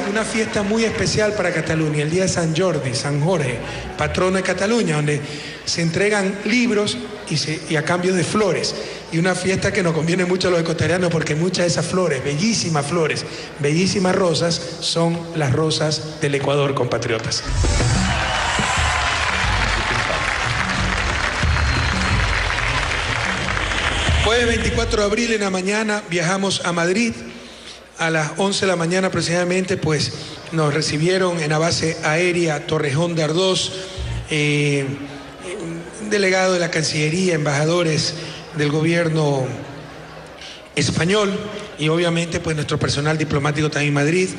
Una fiesta muy especial para Cataluña, el día de San Jordi, San Jorge, patrono de Cataluña, donde se entregan libros y a cambio de flores. Y una fiesta que nos conviene mucho a los ecuatorianos porque muchas de esas flores, bellísimas rosas, son las rosas del Ecuador, compatriotas. Jueves 24 de abril en la mañana viajamos a Madrid. A las 11 de la mañana aproximadamente, pues nos recibieron en la base aérea Torrejón de Ardoz, un delegado de la Cancillería, embajadores del gobierno español y obviamente pues nuestro personal diplomático también en Madrid.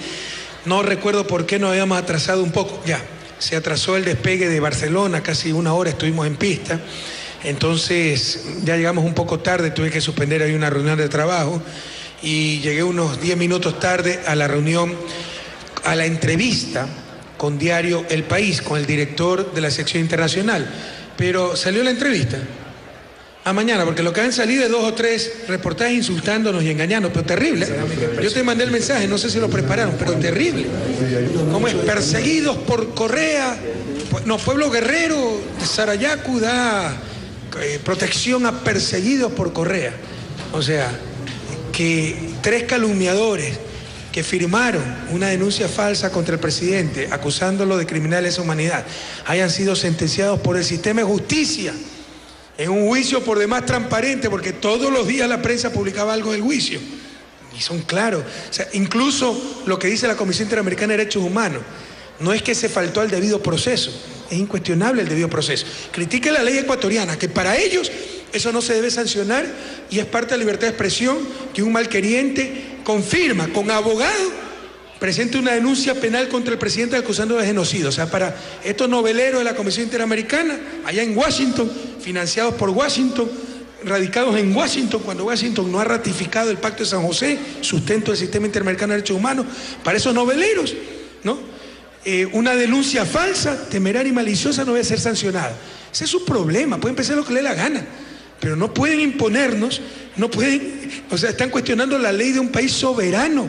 No recuerdo por qué nos habíamos atrasado un poco, ya, se atrasó el despegue de Barcelona, casi una hora estuvimos en pista, entonces ya llegamos un poco tarde, tuve que suspender ahí una reunión de trabajo. Y llegué unos 10 minutos tarde a la reunión, a la entrevista con diario El País, con el director de la sección internacional. Pero salió la entrevista a mañana, porque lo que han salido es 2 o 3 reportajes insultándonos y engañándonos, pero terrible. Yo te mandé el mensaje, no sé si lo prepararon, pero terrible. ¿Cómo es? Perseguidos por Correa, no, Pueblo Guerrero de Sarayaku da protección a perseguidos por Correa. O sea, que 3 calumniadores que firmaron una denuncia falsa contra el presidente acusándolo de criminal de lesa humanidad hayan sido sentenciados por el sistema de justicia en un juicio por demás transparente, porque todos los días la prensa publicaba algo del juicio y son claros. O sea, incluso lo que dice la Comisión Interamericana de Derechos Humanos no es que se faltó al debido proceso, es incuestionable el debido proceso. Critique la ley ecuatoriana, que para ellos eso no se debe sancionar y es parte de la libertad de expresión que un malqueriente confirma con abogado, presente una denuncia penal contra el presidente acusándolo de genocidio. O sea, para estos noveleros de la Comisión Interamericana, allá en Washington, financiados por Washington, radicados en Washington, cuando Washington no ha ratificado el Pacto de San José, sustento del Sistema Interamericano de Derechos Humanos, para esos noveleros, ¿no? Una denuncia falsa, temeraria y maliciosa no debe ser sancionada. Ese es su problema, pueden pensar lo que les dé la gana, pero no pueden imponernos, no pueden, o sea, están cuestionando la ley de un país soberano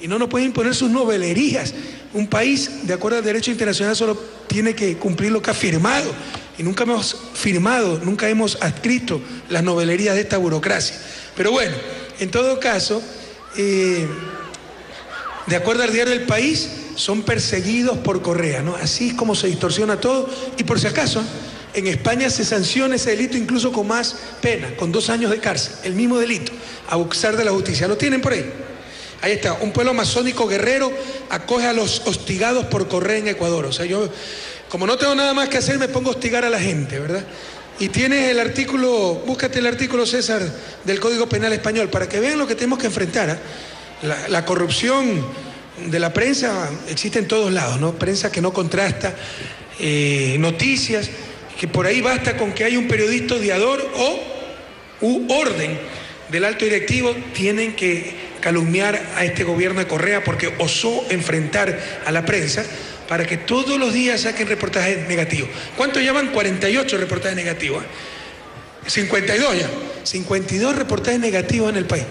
y no nos pueden imponer sus novelerías. Un país, de acuerdo al derecho internacional, solo tiene que cumplir lo que ha firmado y nunca hemos firmado, nunca hemos adscrito las novelerías de esta burocracia. Pero bueno, en todo caso, de acuerdo al diario El País, son perseguidos por Correa, ¿no? Así es como se distorsiona todo. Y por si acaso, en España se sanciona ese delito incluso con más pena, con 2 años de cárcel, el mismo delito, abusar de la justicia. ¿Lo tienen por ahí? Ahí está, un pueblo amazónico guerrero acoge a los hostigados por Correa en Ecuador. O sea, yo, como no tengo nada más que hacer, me pongo a hostigar a la gente, ¿verdad? Y tienes el artículo, búscate el artículo, César, del Código Penal Español, para que vean lo que tenemos que enfrentar, ¿eh? La corrupción de la prensa existe en todos lados, ¿no? Prensa que no contrasta noticias, que por ahí basta con que haya un periodista odiador u orden del alto directivo, tienen que calumniar a este gobierno de Correa porque osó enfrentar a la prensa para que todos los días saquen reportajes negativos. ¿Cuántos llaman? 48 reportajes negativos. 52 ya. 52 reportajes negativos en el país.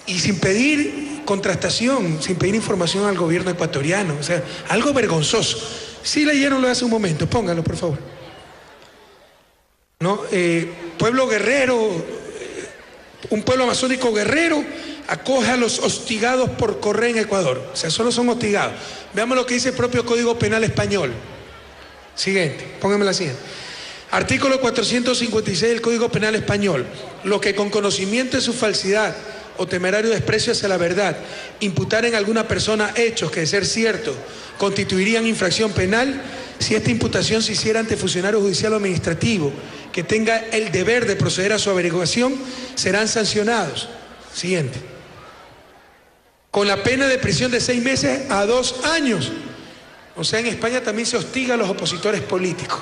Y sin pedir contrastación, sin pedir información al gobierno ecuatoriano. O sea, algo vergonzoso. Sí leyeron lo de hace un momento, pónganlo por favor. ¿No? Pueblo guerrero, un pueblo amazónico guerrero acoge a los hostigados por Correa en Ecuador. O sea, solo son hostigados. Veamos lo que dice el propio Código Penal Español. Siguiente, pónganme la siguiente. Artículo 456 del Código Penal Español. Lo que con conocimiento de su falsidad o temerario desprecio hacia la verdad imputaren a alguna persona hechos que, de ser cierto, constituirían infracción penal, si esta imputación se hiciera ante funcionario judicial o administrativo que tenga el deber de proceder a su averiguación, serán sancionados. Siguiente. Con la pena de prisión de 6 meses a 2 años. O sea, en España también se hostiga a los opositores políticos,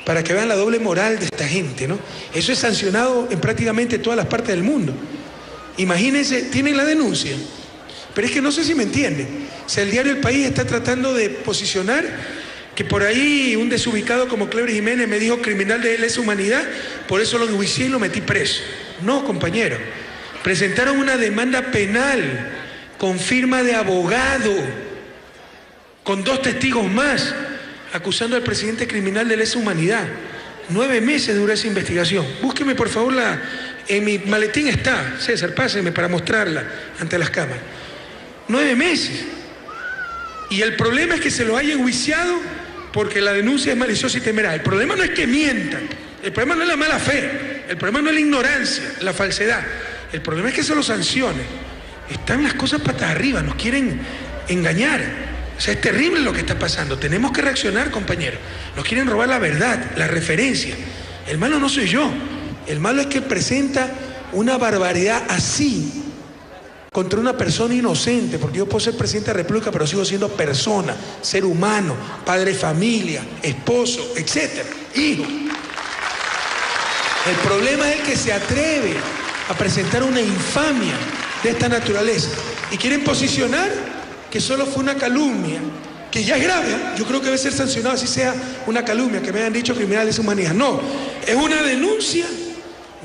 para que vean la doble moral de esta gente, ¿no? Eso es sancionado en prácticamente todas las partes del mundo. Imagínense, tienen la denuncia, pero es que no sé si me entienden. O sea, el diario El País está tratando de posicionar que por ahí un desubicado como Cleber Jiménez me dijo criminal de lesa humanidad, por eso lo enjuicié y lo metí preso. No, compañero, presentaron una demanda penal con firma de abogado con 2 testigos más, acusando al presidente criminal de lesa humanidad. 9 meses duró esa investigación. Búsqueme por favor en mi maletín está, César, páseme para mostrarla ante las cámaras. 9 meses. Y el problema es que se lo haya enjuiciado porque la denuncia es maliciosa y temeraria. El problema no es que mientan, el problema no es la mala fe, el problema no es la ignorancia, la falsedad. El problema es que se lo sancione. Están las cosas patas arriba, nos quieren engañar. O sea, es terrible lo que está pasando. Tenemos que reaccionar, compañeros. Nos quieren robar la verdad, la referencia. El malo no soy yo. El malo es que presenta una barbaridad así contra una persona inocente, porque yo puedo ser presidente de la República, pero sigo siendo persona, ser humano, padre de familia, esposo, etcétera, hijo. El problema es el que se atreve a presentar una infamia de esta naturaleza y quieren posicionar que solo fue una calumnia, que ya es grave. Yo creo que debe ser sancionado así sea una calumnia, que me hayan dicho criminal de lesa humanidad. No, es una denuncia.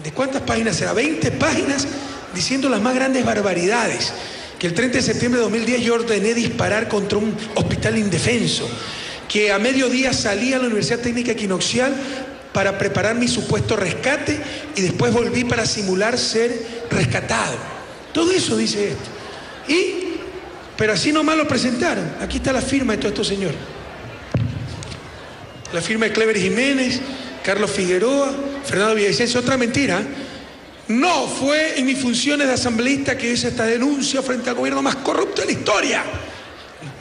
¿De cuántas páginas será? 20 páginas diciendo las más grandes barbaridades. Que el 30 de septiembre de 2010 yo ordené disparar contra un hospital indefenso. Que a mediodía salí a la Universidad Técnica Equinoccial para preparar mi supuesto rescate y después volví para simular ser rescatado. Todo eso dice esto. Pero así nomás lo presentaron. Aquí está la firma de todos estos señores. La firma de Clever Jiménez, Carlos Figueroa, Fernando Villavicencio. Otra mentira. No fue en mis funciones de asambleísta que hice esta denuncia frente al gobierno más corrupto de la historia.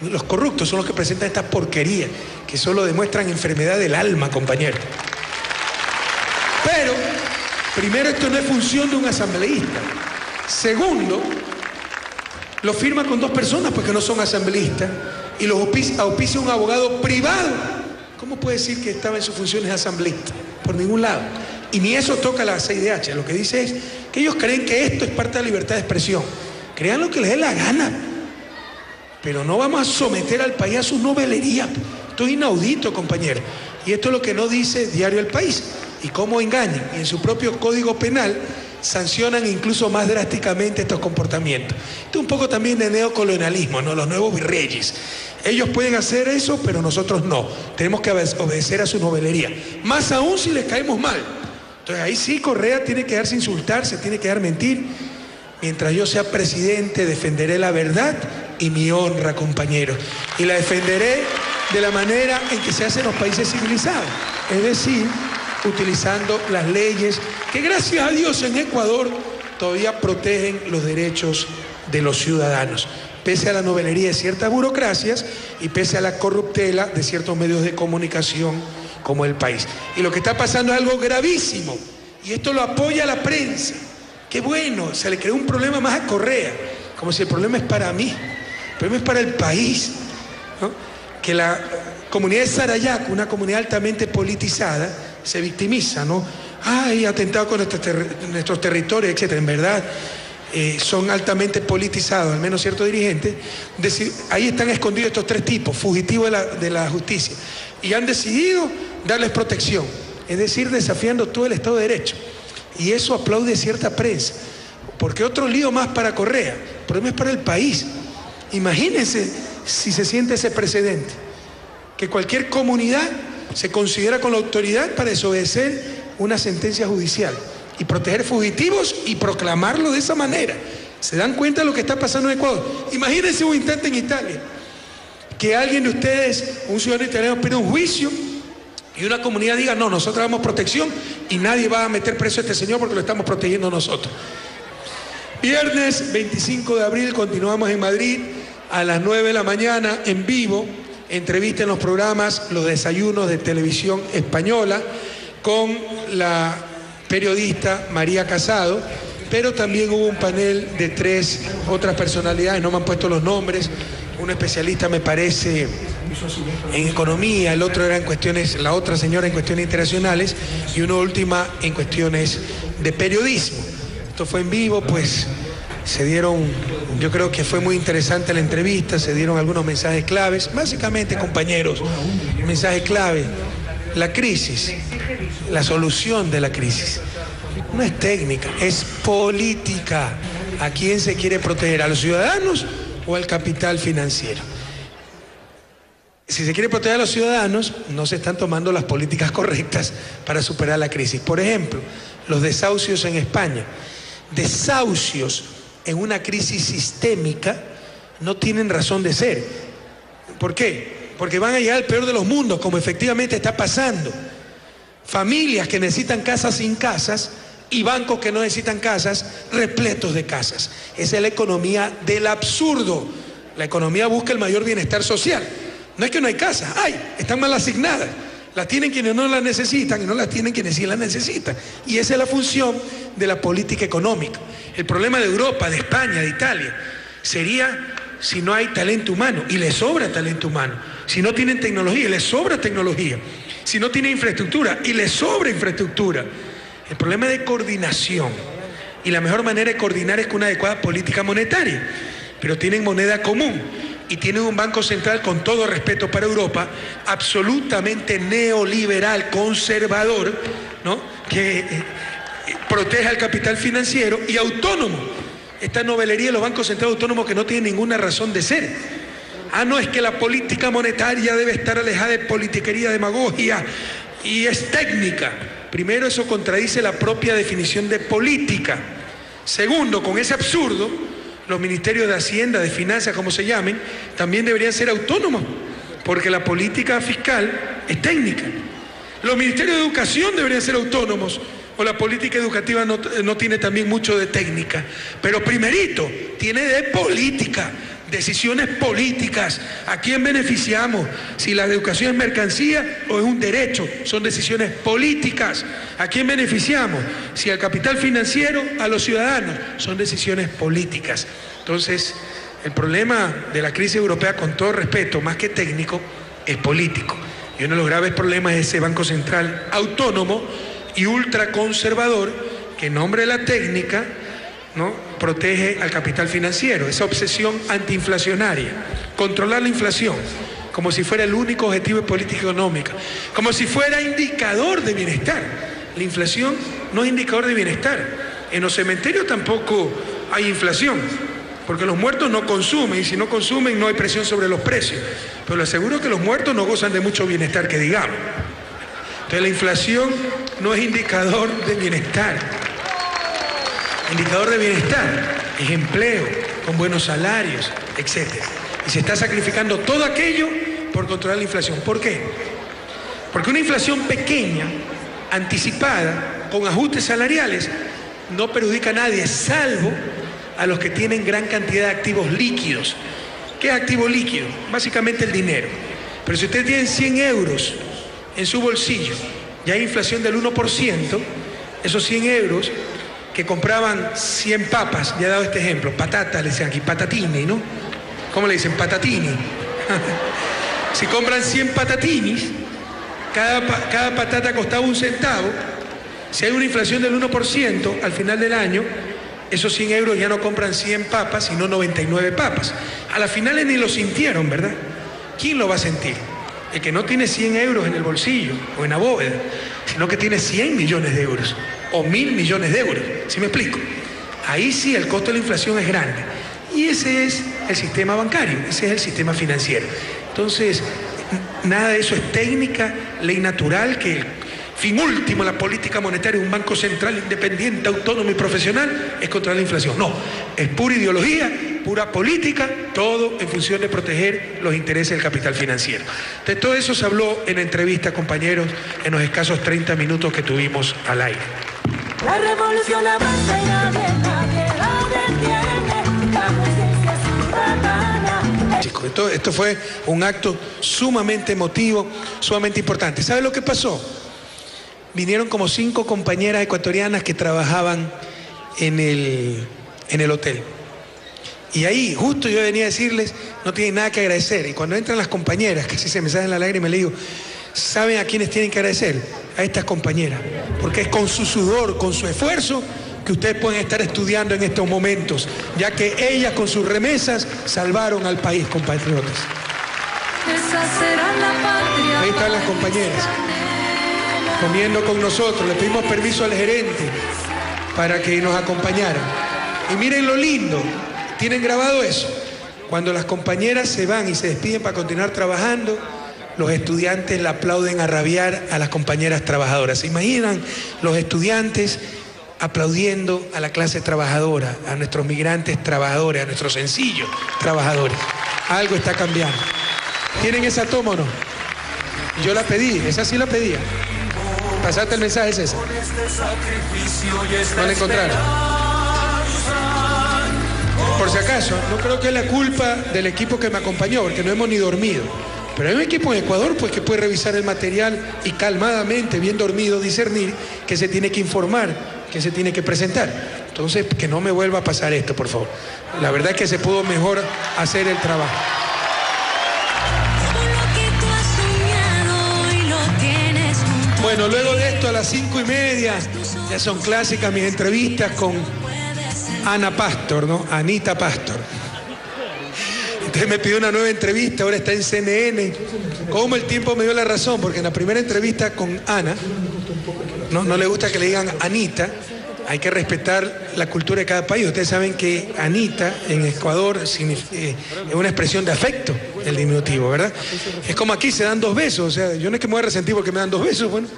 Los corruptos son los que presentan estas porquerías, que solo demuestran enfermedad del alma, compañeros. Pero, primero, esto no es función de un asambleísta. Segundo, lo firma con 2 personas porque no son asambleístas y los auspicia un abogado privado. ¿Cómo puede decir que estaba en sus funciones de asambleísta? Por ningún lado. Y ni eso toca la CIDH. Lo que dice es que ellos creen que esto es parte de la libertad de expresión. Crean lo que les dé la gana. Pero no vamos a someter al país a sus novelerías. Esto es inaudito, compañero. Y esto es lo que no dice Diario El País. Y cómo engañan. Y en su propio código penal sancionan incluso más drásticamente estos comportamientos. Esto es un poco también de neocolonialismo, ¿no? Los nuevos virreyes. Ellos pueden hacer eso, pero nosotros no. Tenemos que obedecer a su novelería. Más aún si les caemos mal. Entonces ahí sí Correa tiene que dejarse insultar, se tiene que dejar mentir. Mientras yo sea presidente, defenderé la verdad y mi honra, compañeros. Y la defenderé de la manera en que se hace en los países civilizados. Es decir, utilizando las leyes que, gracias a Dios, en Ecuador todavía protegen los derechos de los ciudadanos, pese a la novelería de ciertas burocracias y pese a la corruptela de ciertos medios de comunicación como El País. Y lo que está pasando es algo gravísimo, y esto lo apoya la prensa. Qué bueno, se le creó un problema más a Correa, como si el problema es para mí, el problema es para el país, ¿no? Que la comunidad de Sarayaco, una comunidad altamente politizada, se victimiza, ¿no? Hay atentado con nuestros territorios, etcétera. En verdad, son altamente politizados, al menos ciertos dirigentes. Ahí están escondidos estos 3 tipos, fugitivos de la justicia. Y han decidido darles protección, es decir, desafiando todo el Estado de Derecho. Y eso aplaude cierta prensa. Porque otro lío más para Correa, el problema es para el país. Imagínense si se siente ese precedente, que cualquier comunidad se considera con la autoridad para desobedecer una sentencia judicial y proteger fugitivos y proclamarlo de esa manera. ¿Se dan cuenta de lo que está pasando en Ecuador? Imagínense un instante en Italia, que alguien de ustedes, un ciudadano italiano, pide un juicio y una comunidad diga, no, nosotros damos protección y nadie va a meter preso a este señor porque lo estamos protegiendo nosotros. Viernes 25 de abril continuamos en Madrid a las 9 de la mañana en vivo. Entrevista en los programas Los Desayunos de Televisión Española con la periodista María Casado, pero también hubo un panel de 3 otras personalidades, no me han puesto los nombres, un especialista me parece en economía, el otro era en cuestiones, la otra señora en cuestiones internacionales y una última en cuestiones de periodismo. Esto fue en vivo, pues se dieron, yo creo que fue muy interesante la entrevista, se dieron algunos mensajes claves, básicamente, compañeros, mensaje clave, la crisis, la solución de la crisis, no es técnica, es política. ¿A quién se quiere proteger? ¿A los ciudadanos o al capital financiero? si se quiere proteger a los ciudadanos, no se están tomando las políticas correctas para superar la crisis. Por ejemplo, los desahucios en España. Desahucios en una crisis sistémica no tienen razón de ser. ¿Por qué? Porque van a llegar al peor de los mundos, como efectivamente está pasando. Familias que necesitan casas sin casas y bancos que no necesitan casas, repletos de casas. Esa es la economía del absurdo. La economía busca el mayor bienestar social. No es que no hay casas, están mal asignadas. Las tienen quienes no las necesitan y no las tienen quienes sí las necesitan. Y esa es la función de la política económica. El problema de Europa, de España, de Italia, sería si no hay talento humano, y les sobra talento humano. Si no tienen tecnología, y les sobra tecnología. Si no tienen infraestructura, y les sobra infraestructura. El problema es de coordinación. Y la mejor manera de coordinar es con una adecuada política monetaria. Pero tienen moneda común. Y tienen un banco central, con todo respeto para Europa, absolutamente neoliberal, conservador, ¿no? Que protege al capital financiero y autónomo. Esta novelería de los bancos centrales autónomos que no tienen ninguna razón de ser. No, es que la política monetaria debe estar alejada de politiquería, demagogia, y es técnica. Primero, eso contradice la propia definición de política. Segundo, con ese absurdo, los ministerios de Hacienda, de Finanzas, como se llamen, también deberían ser autónomos, porque la política fiscal es técnica. Los ministerios de Educación deberían ser autónomos, o la política educativa no tiene también mucho de técnica. Pero primerito, tiene de política, decisiones políticas. ¿A quién beneficiamos? Si la educación es mercancía o es un derecho, son decisiones políticas. ¿A quién beneficiamos? Si al capital financiero, a los ciudadanos, son decisiones políticas. Entonces, el problema de la crisis europea, con todo respeto, más que técnico, es político. Y uno de los graves problemas es ese Banco Central autónomo y ultraconservador que en nombre de la técnica, ¿no?, protege al capital financiero. Esa obsesión antiinflacionaria, controlar la inflación, como si fuera el único objetivo de política económica, como si fuera indicador de bienestar. La inflación no es indicador de bienestar. En los cementerios tampoco hay inflación, porque los muertos no consumen, y si no consumen no hay presión sobre los precios. Pero le aseguro que los muertos no gozan de mucho bienestar, que digamos. Entonces la inflación no es indicador de bienestar. Indicador de bienestar es empleo, con buenos salarios, etc. Y se está sacrificando todo aquello por controlar la inflación. ¿Por qué? Porque una inflación pequeña, anticipada, con ajustes salariales, no perjudica a nadie, salvo a los que tienen gran cantidad de activos líquidos. ¿Qué es activo líquido? Básicamente el dinero. Pero si usted tiene 100 euros en su bolsillo y hay inflación del 1%, esos 100 euros que compraban 100 papas, ya he dado este ejemplo, patatas, le dicen aquí, patatini, ¿no? ¿Cómo le dicen? Patatini. Si compran 100 patatinis, cada patata costaba 1 centavo, si hay una inflación del 1%, al final del año, esos 100 euros ya no compran 100 papas, sino 99 papas. A las finales ni lo sintieron, ¿verdad? ¿Quién lo va a sentir? El que no tiene 100 euros en el bolsillo o en la bóveda, sino que tiene 100 millones de euros o 1.000 millones de euros. ¿Sí me explico? Ahí sí el costo de la inflación es grande. Y ese es el sistema bancario, ese es el sistema financiero. Entonces, nada de eso es técnica, ley natural, que el fin último de la política monetaria, un banco central independiente, autónomo y profesional, es controlar la inflación. No, es pura ideología, pura política, todo en función de proteger los intereses del capital financiero. De todo eso se habló en la entrevista, compañeros, en los escasos 30 minutos que tuvimos al aire. La revolución avanza y nadie la detiene, la justicia ciudadana. Chicos, esto fue un acto sumamente emotivo, sumamente importante. ¿Sabe lo que pasó? Vinieron como 5 compañeras ecuatorianas que trabajaban en el hotel. Y ahí, justo yo venía a decirles, no tienen nada que agradecer. Y cuando entran las compañeras, casi se me salen la lágrima, le digo, ¿saben a quiénes tienen que agradecer? A estas compañeras. Porque es con su sudor, con su esfuerzo, que ustedes pueden estar estudiando en estos momentos, ya que ellas con sus remesas salvaron al país, compatriotas. Ahí están las compañeras comiendo con nosotros. Le pedimos permiso al gerente para que nos acompañara. Y miren lo lindo, tienen grabado eso. Cuando las compañeras se van y se despiden para continuar trabajando, los estudiantes le aplauden a rabiar a las compañeras trabajadoras. ¿Se imaginan los estudiantes aplaudiendo a la clase trabajadora, a nuestros migrantes trabajadores, a nuestros sencillos trabajadores? Algo está cambiando. ¿Tienen esa toma o no? Yo la pedí, esa sí la pedía. Pasaste el mensaje, César. No la encontraron. Por si acaso, no creo que es la culpa del equipo que me acompañó, porque no hemos ni dormido. Pero hay un equipo en Ecuador pues, que puede revisar el material y calmadamente, bien dormido, discernir que se tiene que informar, que se tiene que presentar. Entonces, que no me vuelva a pasar esto, por favor. La verdad es que se pudo mejor hacer el trabajo. Bueno, luego de esto a las 5:30, ya son clásicas mis entrevistas con Ana Pastor, ¿no? Anita Pastor. Entonces me pidió una nueva entrevista, ahora está en CNN. Como el tiempo me dio la razón, porque en la primera entrevista con Ana, no le gusta que le digan Anita, hay que respetar la cultura de cada país. Ustedes saben que Anita en Ecuador es una expresión de afecto, el diminutivo, ¿verdad? Es como aquí se dan 2 besos, o sea, yo no es que me voy a resentir porque me dan 2 besos, bueno,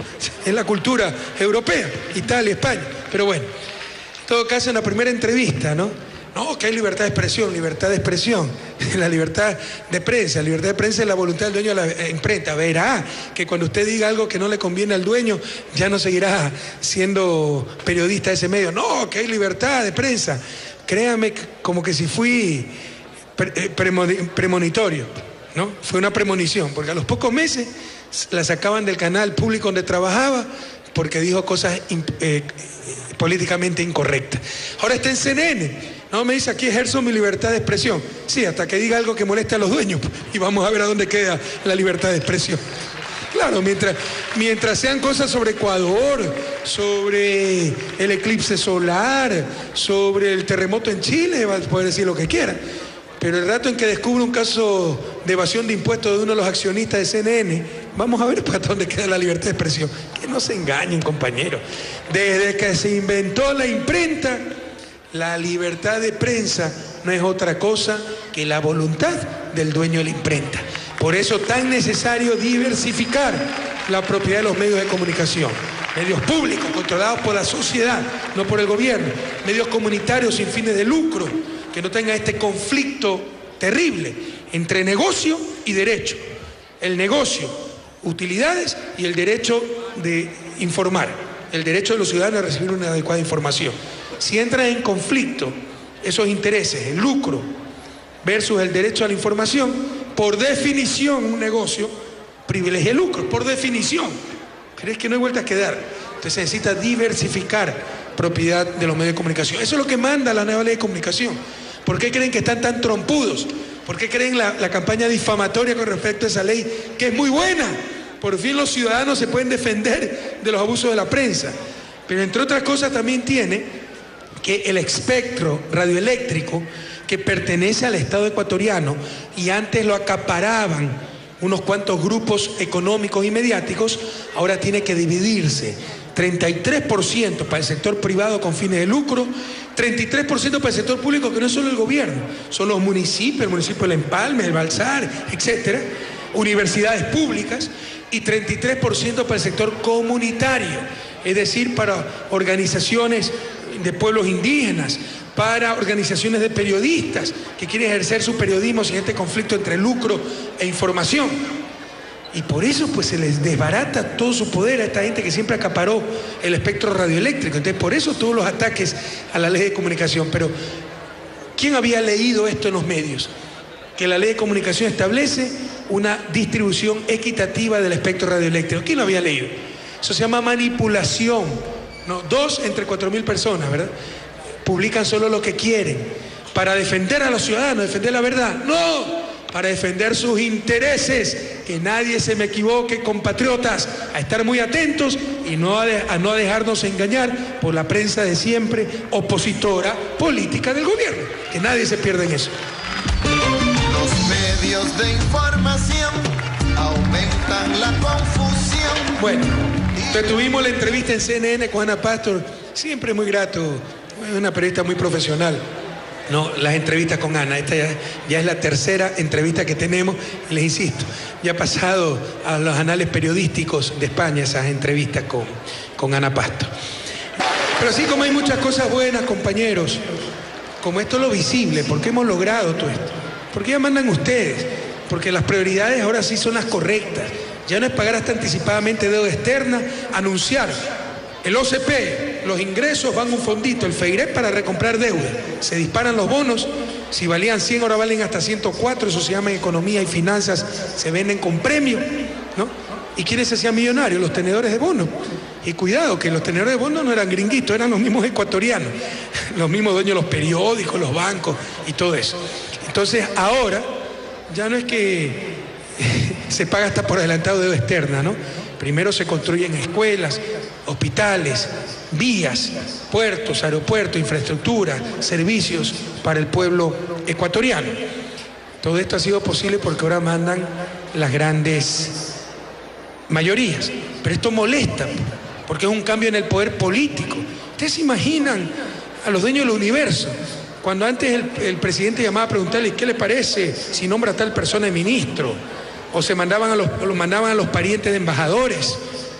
es la cultura europea, Italia, España. Pero bueno, en todo caso en la primera entrevista, ¿no? No, que hay libertad de expresión, la libertad de prensa. La libertad de prensa es la voluntad del dueño de la imprenta. Verá que cuando usted diga algo que no le conviene al dueño, ya no seguirá siendo periodista de ese medio. No, que hay libertad de prensa. Créame, como que si fui premonitorio, ¿no? Fue una premonición, porque a los pocos meses la sacaban del canal público donde trabajaba porque dijo cosas políticamente incorrectas. Ahora está en CNN. No, me dice, aquí ejerzo mi libertad de expresión. Sí, hasta que diga algo que moleste a los dueños. Y vamos a ver a dónde queda la libertad de expresión. Claro, mientras sean cosas sobre Ecuador, sobre el eclipse solar, sobre el terremoto en Chile, va a poder decir lo que quiera. Pero el rato en que descubre un caso de evasión de impuestos de uno de los accionistas de CNN, vamos a ver para dónde queda la libertad de expresión. Que no se engañen, compañeros. Desde que se inventó la imprenta, la libertad de prensa no es otra cosa que la voluntad del dueño de la imprenta. Por eso tan necesario diversificar la propiedad de los medios de comunicación. Medios públicos controlados por la sociedad, no por el gobierno. Medios comunitarios sin fines de lucro, que no tengan este conflicto terrible entre negocio y derecho. El negocio, utilidades, y el derecho de informar. El derecho de los ciudadanos a recibir una adecuada información. Si entran en conflicto esos intereses, el lucro versus el derecho a la información, por definición un negocio privilegia el lucro, por definición. Pero es que no hay vuelta a quedar. Entonces se necesita diversificar propiedad de los medios de comunicación. Eso es lo que manda la nueva ley de comunicación. ¿Por qué creen que están tan trompudos? ¿Por qué creen la campaña difamatoria con respecto a esa ley, que es muy buena? Por fin los ciudadanos se pueden defender de los abusos de la prensa. Pero entre otras cosas también tiene que el espectro radioeléctrico que pertenece al Estado ecuatoriano y antes lo acaparaban unos cuantos grupos económicos y mediáticos, ahora tiene que dividirse. 33% para el sector privado con fines de lucro, 33% para el sector público, que no es solo el gobierno, son los municipios, el municipio del Empalme, el Balsar, etcétera, universidades públicas, y 33% para el sector comunitario, es decir, para organizaciones de pueblos indígenas, para organizaciones de periodistas que quieren ejercer su periodismo sin este conflicto entre lucro e información. Y por eso pues se les desbarata todo su poder a esta gente que siempre acaparó el espectro radioeléctrico. Entonces por eso todos los ataques a la ley de comunicación. Pero ¿quién había leído esto en los medios? Que la ley de comunicación establece una distribución equitativa del espectro radioeléctrico. ¿Quién lo había leído? Eso se llama manipulación. No, 2 entre 4.000 personas, ¿verdad? Publican solo lo que quieren. Para defender a los ciudadanos, defender la verdad. ¡No! Para defender sus intereses. Que nadie se me equivoque, compatriotas. A estar muy atentos y no a dejarnos engañar por la prensa de siempre, opositora política del gobierno. Que nadie se pierda en eso. Los medios de información aumentan la confusión. Bueno, tuvimos la entrevista en CNN con Ana Pastor. Siempre muy grato. Es una periodista muy profesional. No, las entrevistas con Ana. Esta ya es la tercera entrevista que tenemos. Les insisto, ya ha pasado a los anales periodísticos de España esas entrevistas con Ana Pasto. Pero así como hay muchas cosas buenas, compañeros, como esto es lo visible, porque hemos logrado todo esto, porque ya mandan ustedes, porque las prioridades ahora sí son las correctas. Ya no es pagar hasta anticipadamente deuda externa, anunciar el OCP, los ingresos van a un fondito, el FEIREP para recomprar deuda. Se disparan los bonos, si valían 100 ahora valen hasta 104, eso se llama economía y finanzas, se venden con premio, ¿no? ¿Y quiénes se hacían millonarios? Los tenedores de bonos. Y cuidado, que los tenedores de bonos no eran gringuitos, eran los mismos ecuatorianos, los mismos dueños de los periódicos, los bancos y todo eso. Entonces ahora ya no es que se paga hasta por adelantado deuda externa, ¿no? Primero se construyen escuelas, hospitales, vías, puertos, aeropuertos, infraestructura, servicios para el pueblo ecuatoriano. Todo esto ha sido posible porque ahora mandan las grandes mayorías. Pero esto molesta, porque es un cambio en el poder político. ¿Ustedes se imaginan a los dueños del universo? Cuando antes el presidente llamaba a preguntarle ¿qué le parece si nombra a tal persona de ministro? O se mandaban a los parientes de embajadores,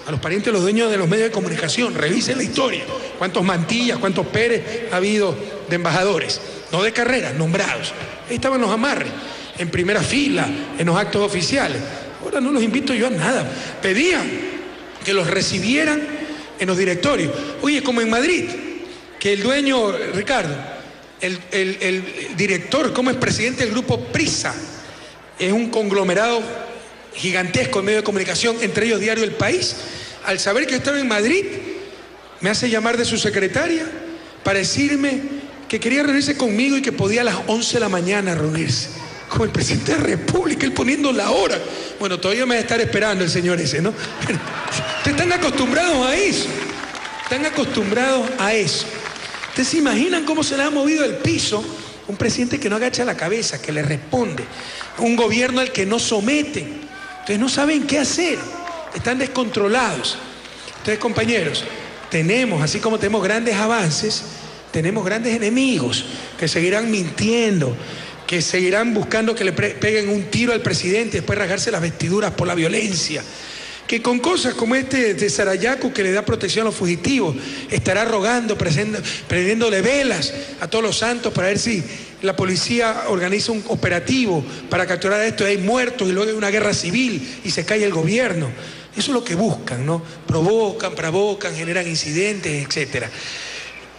a los parientes de los dueños de los medios de comunicación. Revisen la historia. ¿Cuántos Mantillas, cuántos Pérez ha habido de embajadores? No de carrera, nombrados. Ahí estaban los amarres, en primera fila, en los actos oficiales. Ahora no los invito yo a nada. Pedían que los recibieran en los directorios. Oye, como en Madrid, que el dueño, Ricardo, el director, como es presidente del grupo Prisa, es un conglomerado gigantesco en medios de comunicación, entre ellos Diario El País, al saber que estaba en Madrid, me hace llamar de su secretaria para decirme que quería reunirse conmigo y que podía a las 11 de la mañana reunirse. Como el presidente de la República, él poniendo la hora. Bueno, todavía me va a estar esperando el señor ese, ¿no? Pero, ustedes están acostumbrados a eso. Están acostumbrados a eso. ¿Ustedes se imaginan cómo se le ha movido el piso? Un presidente que no agacha la cabeza, que le responde. Un gobierno al que no someten. Entonces no saben qué hacer. Están descontrolados. Entonces, compañeros, tenemos, así como tenemos grandes avances, tenemos grandes enemigos que seguirán mintiendo, que seguirán buscando que le peguen un tiro al presidente y después rasgarse las vestiduras por la violencia, que con cosas como este de Sarayaku, que le da protección a los fugitivos, estará rogando, prendiéndole velas a todos los santos para ver si la policía organiza un operativo para capturar a esto, hay muertos y luego hay una guerra civil y se cae el gobierno. Eso es lo que buscan, ¿no? Provocan, generan incidentes, etc.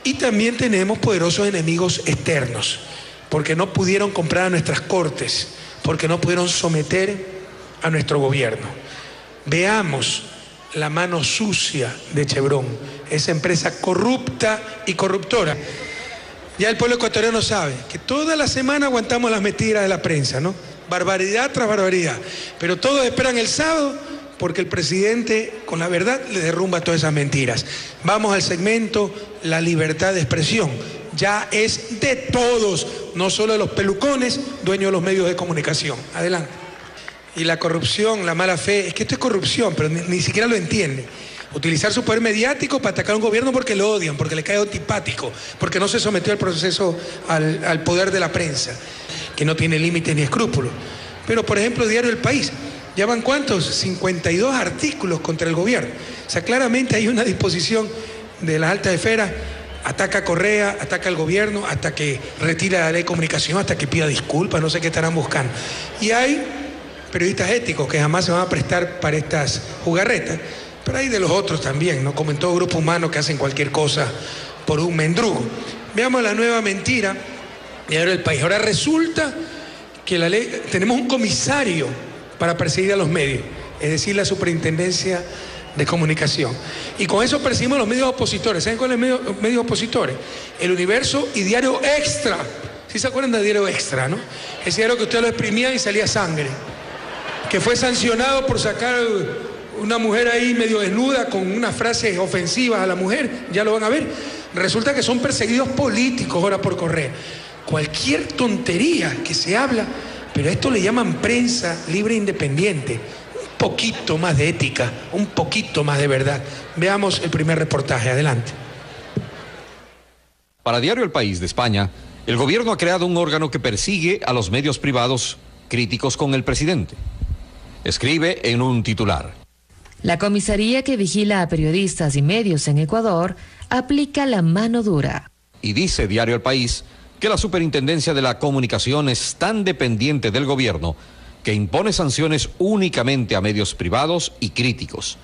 Y también tenemos poderosos enemigos externos, porque no pudieron comprar a nuestras cortes, porque no pudieron someter a nuestro gobierno. Veamos la mano sucia de Chevron, esa empresa corrupta y corruptora. Ya el pueblo ecuatoriano sabe que toda la semana aguantamos las mentiras de la prensa, ¿no? Barbaridad tras barbaridad. Pero todos esperan el sábado porque el presidente, con la verdad, le derrumba todas esas mentiras. Vamos al segmento La libertad de expresión. Ya es de todos, no solo de los pelucones, dueños de los medios de comunicación. Adelante. Y la corrupción, la mala fe, es que esto es corrupción, pero ni siquiera lo entiende. Utilizar su poder mediático para atacar a un gobierno porque lo odian, porque le cae antipático, porque no se sometió al proceso, al poder de la prensa, que no tiene límites ni escrúpulos. Pero, por ejemplo, Diario El País, ¿ya van cuántos? 52 artículos contra el gobierno. O sea, claramente hay una disposición de las altas esferas, ataca a Correa, ataca al gobierno, hasta que retira la ley de comunicación, hasta que pida disculpas, no sé qué estarán buscando. Y hay periodistas éticos que jamás se van a prestar para estas jugarretas, pero hay de los otros también, ¿no? Como en todo grupo humano que hacen cualquier cosa por un mendrugo. Veamos la nueva mentira de Diario El País. Ahora resulta que la ley, tenemos un comisario para perseguir a los medios, es decir, la Superintendencia de Comunicación. Y con eso perseguimos a los medios opositores. ¿Saben cuáles son los medios opositores? El Universo y Diario Extra. ¿Sí se acuerdan de Diario Extra, no? Ese diario que usted lo exprimía y salía sangre, que fue sancionado por sacar una mujer ahí medio desnuda con unas frases ofensivas a la mujer, ya lo van a ver. Resulta que son perseguidos políticos ahora por Correa. Cualquier tontería que se habla, pero a esto le llaman prensa libre e independiente. Un poquito más de ética, un poquito más de verdad. Veamos el primer reportaje, adelante. Para Diario El País de España, El gobierno ha creado un órgano que persigue a los medios privados críticos con el presidente. Escribe en un titular: la comisaría que vigila a periodistas y medios en Ecuador aplica la mano dura. Y dice Diario El País que la Superintendencia de la Comunicación es tan dependiente del gobierno que impone sanciones únicamente a medios privados y críticos.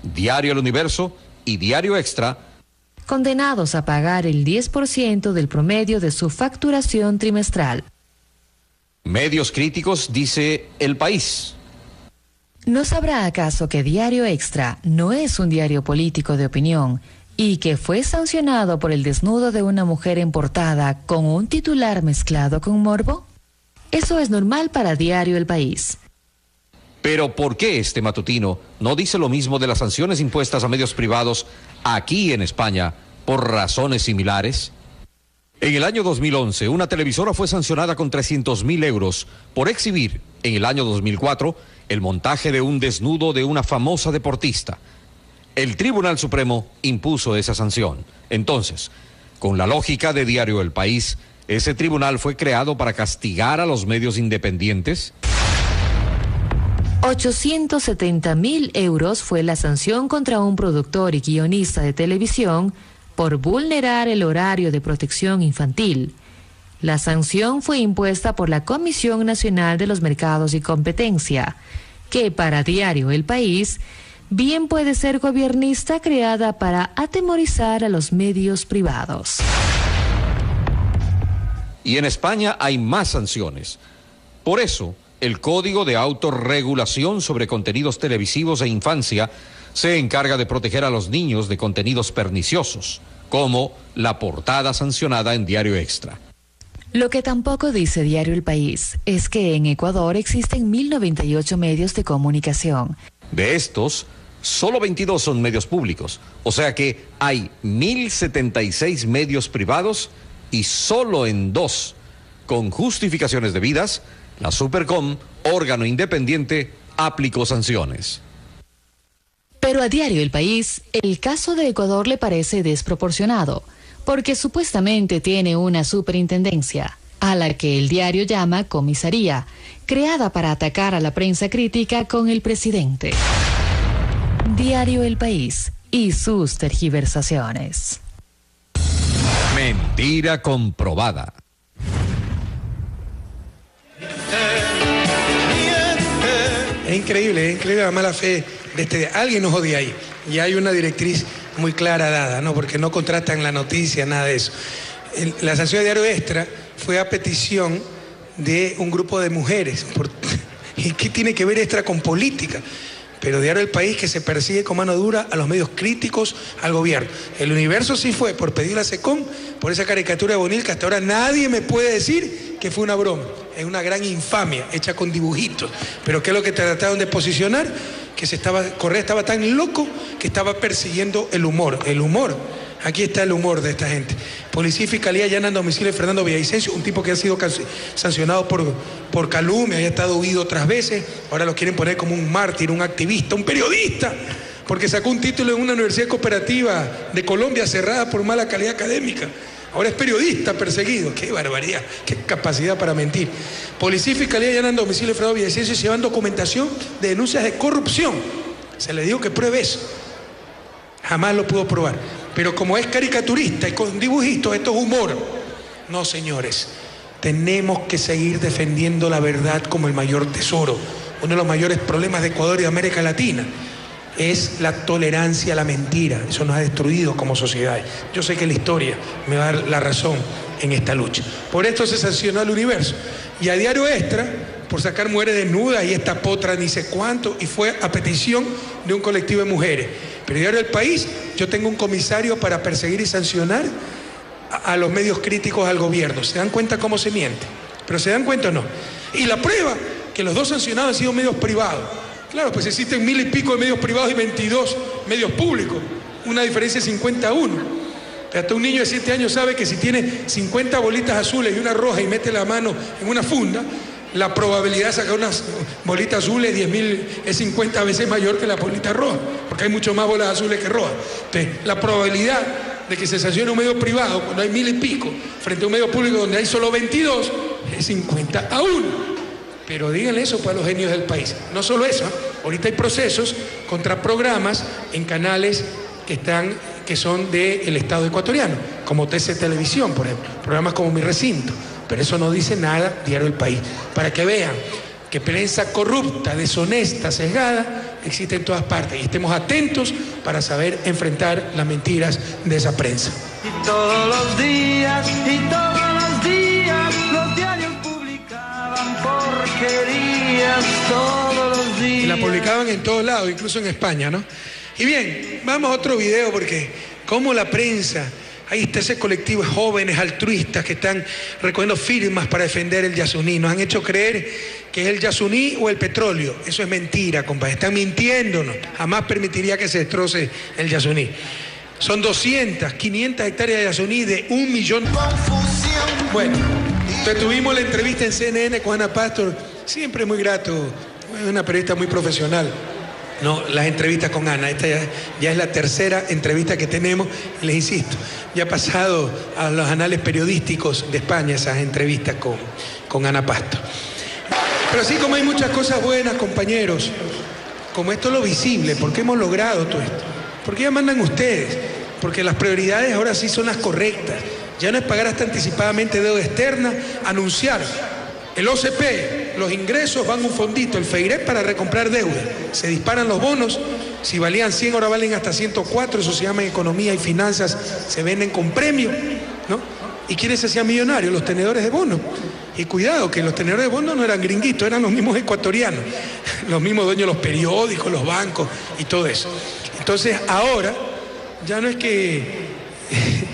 Diario El Universo y Diario Extra, condenados a pagar el 10% del promedio de su facturación trimestral. Medios críticos, dice El País. ¿No sabrá acaso que Diario Extra no es un diario político de opinión y que fue sancionado por el desnudo de una mujer en portada con un titular mezclado con morbo? Eso es normal para Diario El País. Pero ¿por qué este matutino no dice lo mismo de las sanciones impuestas a medios privados aquí en España por razones similares? En el año 2011, una televisora fue sancionada con 300.000 euros por exhibir, en el año 2004, el montaje de un desnudo de una famosa deportista. El Tribunal Supremo impuso esa sanción. Entonces, con la lógica de Diario El País, ¿ese tribunal fue creado para castigar a los medios independientes? 870.000 euros fue la sanción contra un productor y guionista de televisión por vulnerar el horario de protección infantil. La sanción fue impuesta por la Comisión Nacional de los Mercados y Competencia, que para Diario El País bien puede ser gobiernista creada para atemorizar a los medios privados. Y en España hay más sanciones. Por eso, el Código de Autorregulación sobre Contenidos Televisivos e Infancia se encarga de proteger a los niños de contenidos perniciosos, como la portada sancionada en Diario Extra. Lo que tampoco dice Diario El País es que en Ecuador existen 1.098 medios de comunicación. De estos, solo 22 son medios públicos, o sea que hay 1.076 medios privados y solo en 2, con justificaciones debidas, la Supercom, órgano independiente, aplicó sanciones. Pero a Diario El País, el caso de Ecuador le parece desproporcionado, porque supuestamente tiene una superintendencia, a la que el diario llama comisaría, creada para atacar a la prensa crítica con el presidente. Diario El País y sus tergiversaciones. Mentira comprobada. Es increíble la mala fe de alguien nos odia ahí. Y hay una directriz muy clara dada, ¿no? Porque no contratan la noticia, nada de eso. La sanción de Diario Extra fue a petición de un grupo de mujeres. ¿Y qué tiene que ver Extra con política? Pero Diario El País, que se persigue con mano dura a los medios críticos al gobierno. El Universo sí fue por pedir a SECOM, por esa caricatura de Bonil, que hasta ahora nadie me puede decir que fue una broma. Es una gran infamia, hecha con dibujitos. Pero ¿qué es lo que trataron de posicionar? Que Correa estaba tan loco que estaba persiguiendo el humor. El humor. Aquí está el humor de esta gente. Policía y Fiscalía allanan domicilio de Fernando Villavicencio, un tipo que ha sido sancionado por calumnia, había estado huido otras veces, ahora lo quieren poner como un mártir, un activista, un periodista, porque sacó un título en una universidad cooperativa de Colombia cerrada por mala calidad académica. Ahora es periodista perseguido. ¡Qué barbaridad! ¡Qué capacidad para mentir! Policía y Fiscalía allanan domicilio de Fernando Villavicencio y se llevan documentación de denuncias de corrupción. Se le dijo que pruebe eso. Jamás lo pudo probar. Pero como es caricaturista y con dibujitos, esto es humor. No, señores. Tenemos que seguir defendiendo la verdad como el mayor tesoro. Uno de los mayores problemas de Ecuador y de América Latina es la tolerancia a la mentira. Eso nos ha destruido como sociedad. Yo sé que la historia me va a dar la razón en esta lucha. Por esto se sancionó al Universo. Y a Diario Extra, por sacar mujeres desnudas y esta potra ni sé cuánto, y fue a petición de un colectivo de mujeres. Pero Diario El País, yo tengo un comisario para perseguir y sancionar a los medios críticos al gobierno. ¿Se dan cuenta cómo se miente? ¿Pero se dan cuenta o no? Y la prueba, que los dos sancionados han sido medios privados. Claro, pues existen 1.000 y pico de medios privados y 22 medios públicos. Una diferencia de 51. Hasta un niño de 7 años sabe que si tiene 50 bolitas azules y una roja y mete la mano en una funda, la probabilidad de sacar unas bolitas azules 10.000 es 50 veces mayor que la bolita roja, porque hay mucho más bolas azules que rojas. Entonces, la probabilidad de que se sancione un medio privado cuando hay 1000 y pico, frente a un medio público donde hay solo 22, es 50-1. Pero díganle eso para los genios del país. No solo eso, ahorita hay procesos contra programas en canales que son del Estado ecuatoriano, como TC Televisión, por ejemplo, programas como Mi Recinto. Pero eso no dice nada Diario El País. Para que vean que prensa corrupta, deshonesta, sesgada, existe en todas partes. Y estemos atentos para saber enfrentar las mentiras de esa prensa. Y todos los días, los diarios publicaban porquerías todos los días. Y la publicaban en todos lados, incluso en España, ¿no? Y bien, vamos a otro video porque como la prensa, ahí está ese colectivo de jóvenes altruistas que están recogiendo firmas para defender el Yasuní. Nos han hecho creer que es el Yasuní o el petróleo. Eso es mentira, compadre. Están mintiéndonos. Jamás permitiría que se destroce el Yasuní. Son 500 hectáreas de Yasuní de 1 millón. Confusión. Bueno, entonces tuvimos la entrevista en CNN con Ana Pastor. Siempre muy grato. Es una periodista muy profesional. No, las entrevistas con Ana, esta ya es la tercera entrevista que tenemos, y les insisto, ya ha pasado a los anales periodísticos de España esas entrevistas con Ana Pastor. Pero así como hay muchas cosas buenas, compañeros, como esto es lo visible, porque hemos logrado todo esto, porque ya mandan ustedes, porque las prioridades ahora sí son las correctas, ya no es pagar hasta anticipadamente deuda externa, anunciar el OCP, los ingresos van a un fondito, el FEIREP, para recomprar deuda. Se disparan los bonos, si valían 100 ahora valen hasta 104, eso se llama en economía y finanzas, se venden con premio, ¿no? ¿Y quiénes se hacían millonarios? Los tenedores de bonos. Y cuidado, que los tenedores de bonos no eran gringuitos, eran los mismos ecuatorianos, los mismos dueños de los periódicos, los bancos y todo eso. Entonces ahora ya no es que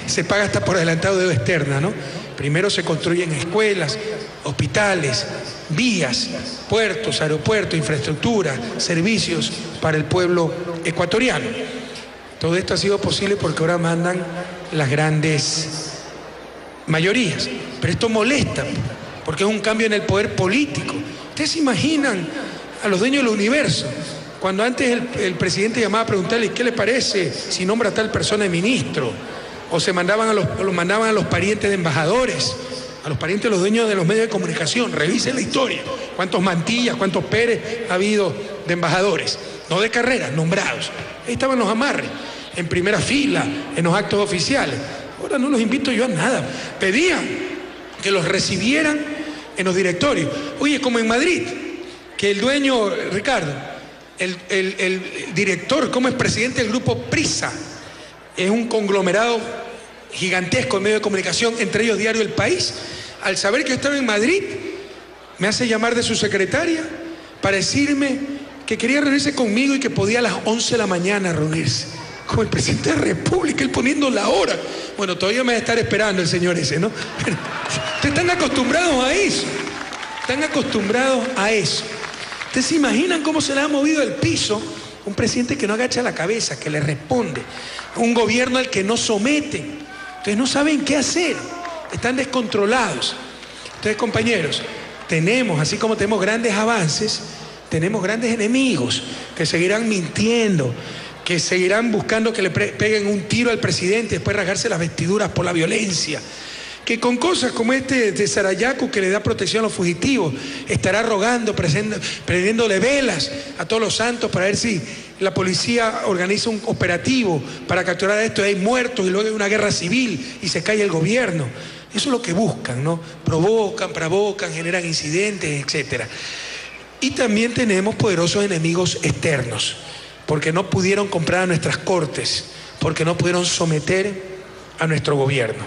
se paga hasta por adelantado deuda externa, ¿no? Primero se construyen escuelas, hospitales, vías, puertos, aeropuertos, infraestructura, servicios para el pueblo ecuatoriano. Todo esto ha sido posible porque ahora mandan las grandes mayorías. Pero esto molesta, porque es un cambio en el poder político. ¿Ustedes se imaginan a los dueños del universo? Cuando antes el presidente llamaba a preguntarle ¿qué le parece si nombra a tal persona de ministro? O se mandaban a los parientes de embajadores, a los parientes de los dueños de los medios de comunicación. Revisen la historia. ¿Cuántos Mantillas, cuántos Pérez ha habido de embajadores? No de carrera, nombrados. Ahí estaban los amarres, en primera fila, en los actos oficiales. Ahora no los invito yo a nada. Pedían que los recibieran en los directorios. Oye, como en Madrid, que el dueño, Ricardo, el director, como es presidente del grupo Prisa, es un conglomerado gigantesco en medios de comunicación, entre ellos Diario El País, al saber que yo estaba en Madrid, me hace llamar de su secretaria para decirme que quería reunirse conmigo y que podía a las 11 de la mañana reunirse. Como el presidente de la República, él poniendo la hora. Bueno, todavía me va a estar esperando el señor ese, ¿no? Pero, ustedes están acostumbrados a eso. Están acostumbrados a eso. ¿Ustedes se imaginan cómo se le ha movido el piso? Un presidente que no agacha la cabeza, que le responde. Un gobierno al que no someten. Entonces no saben qué hacer. Están descontrolados. Entonces, compañeros, tenemos, así como tenemos grandes avances, tenemos grandes enemigos que seguirán mintiendo, que seguirán buscando que le peguen un tiro al presidente y después rasgarse las vestiduras por la violencia. Que con cosas como este de Sarayaku, que le da protección a los fugitivos, estará rogando, prendiéndole velas a todos los santos para ver si la policía organiza un operativo para capturar a estos, hay muertos y luego hay una guerra civil y se cae el gobierno. Eso es lo que buscan, ¿no? Provocan, generan incidentes, etc. Y también tenemos poderosos enemigos externos, porque no pudieron comprar a nuestras cortes, porque no pudieron someter a nuestro gobierno.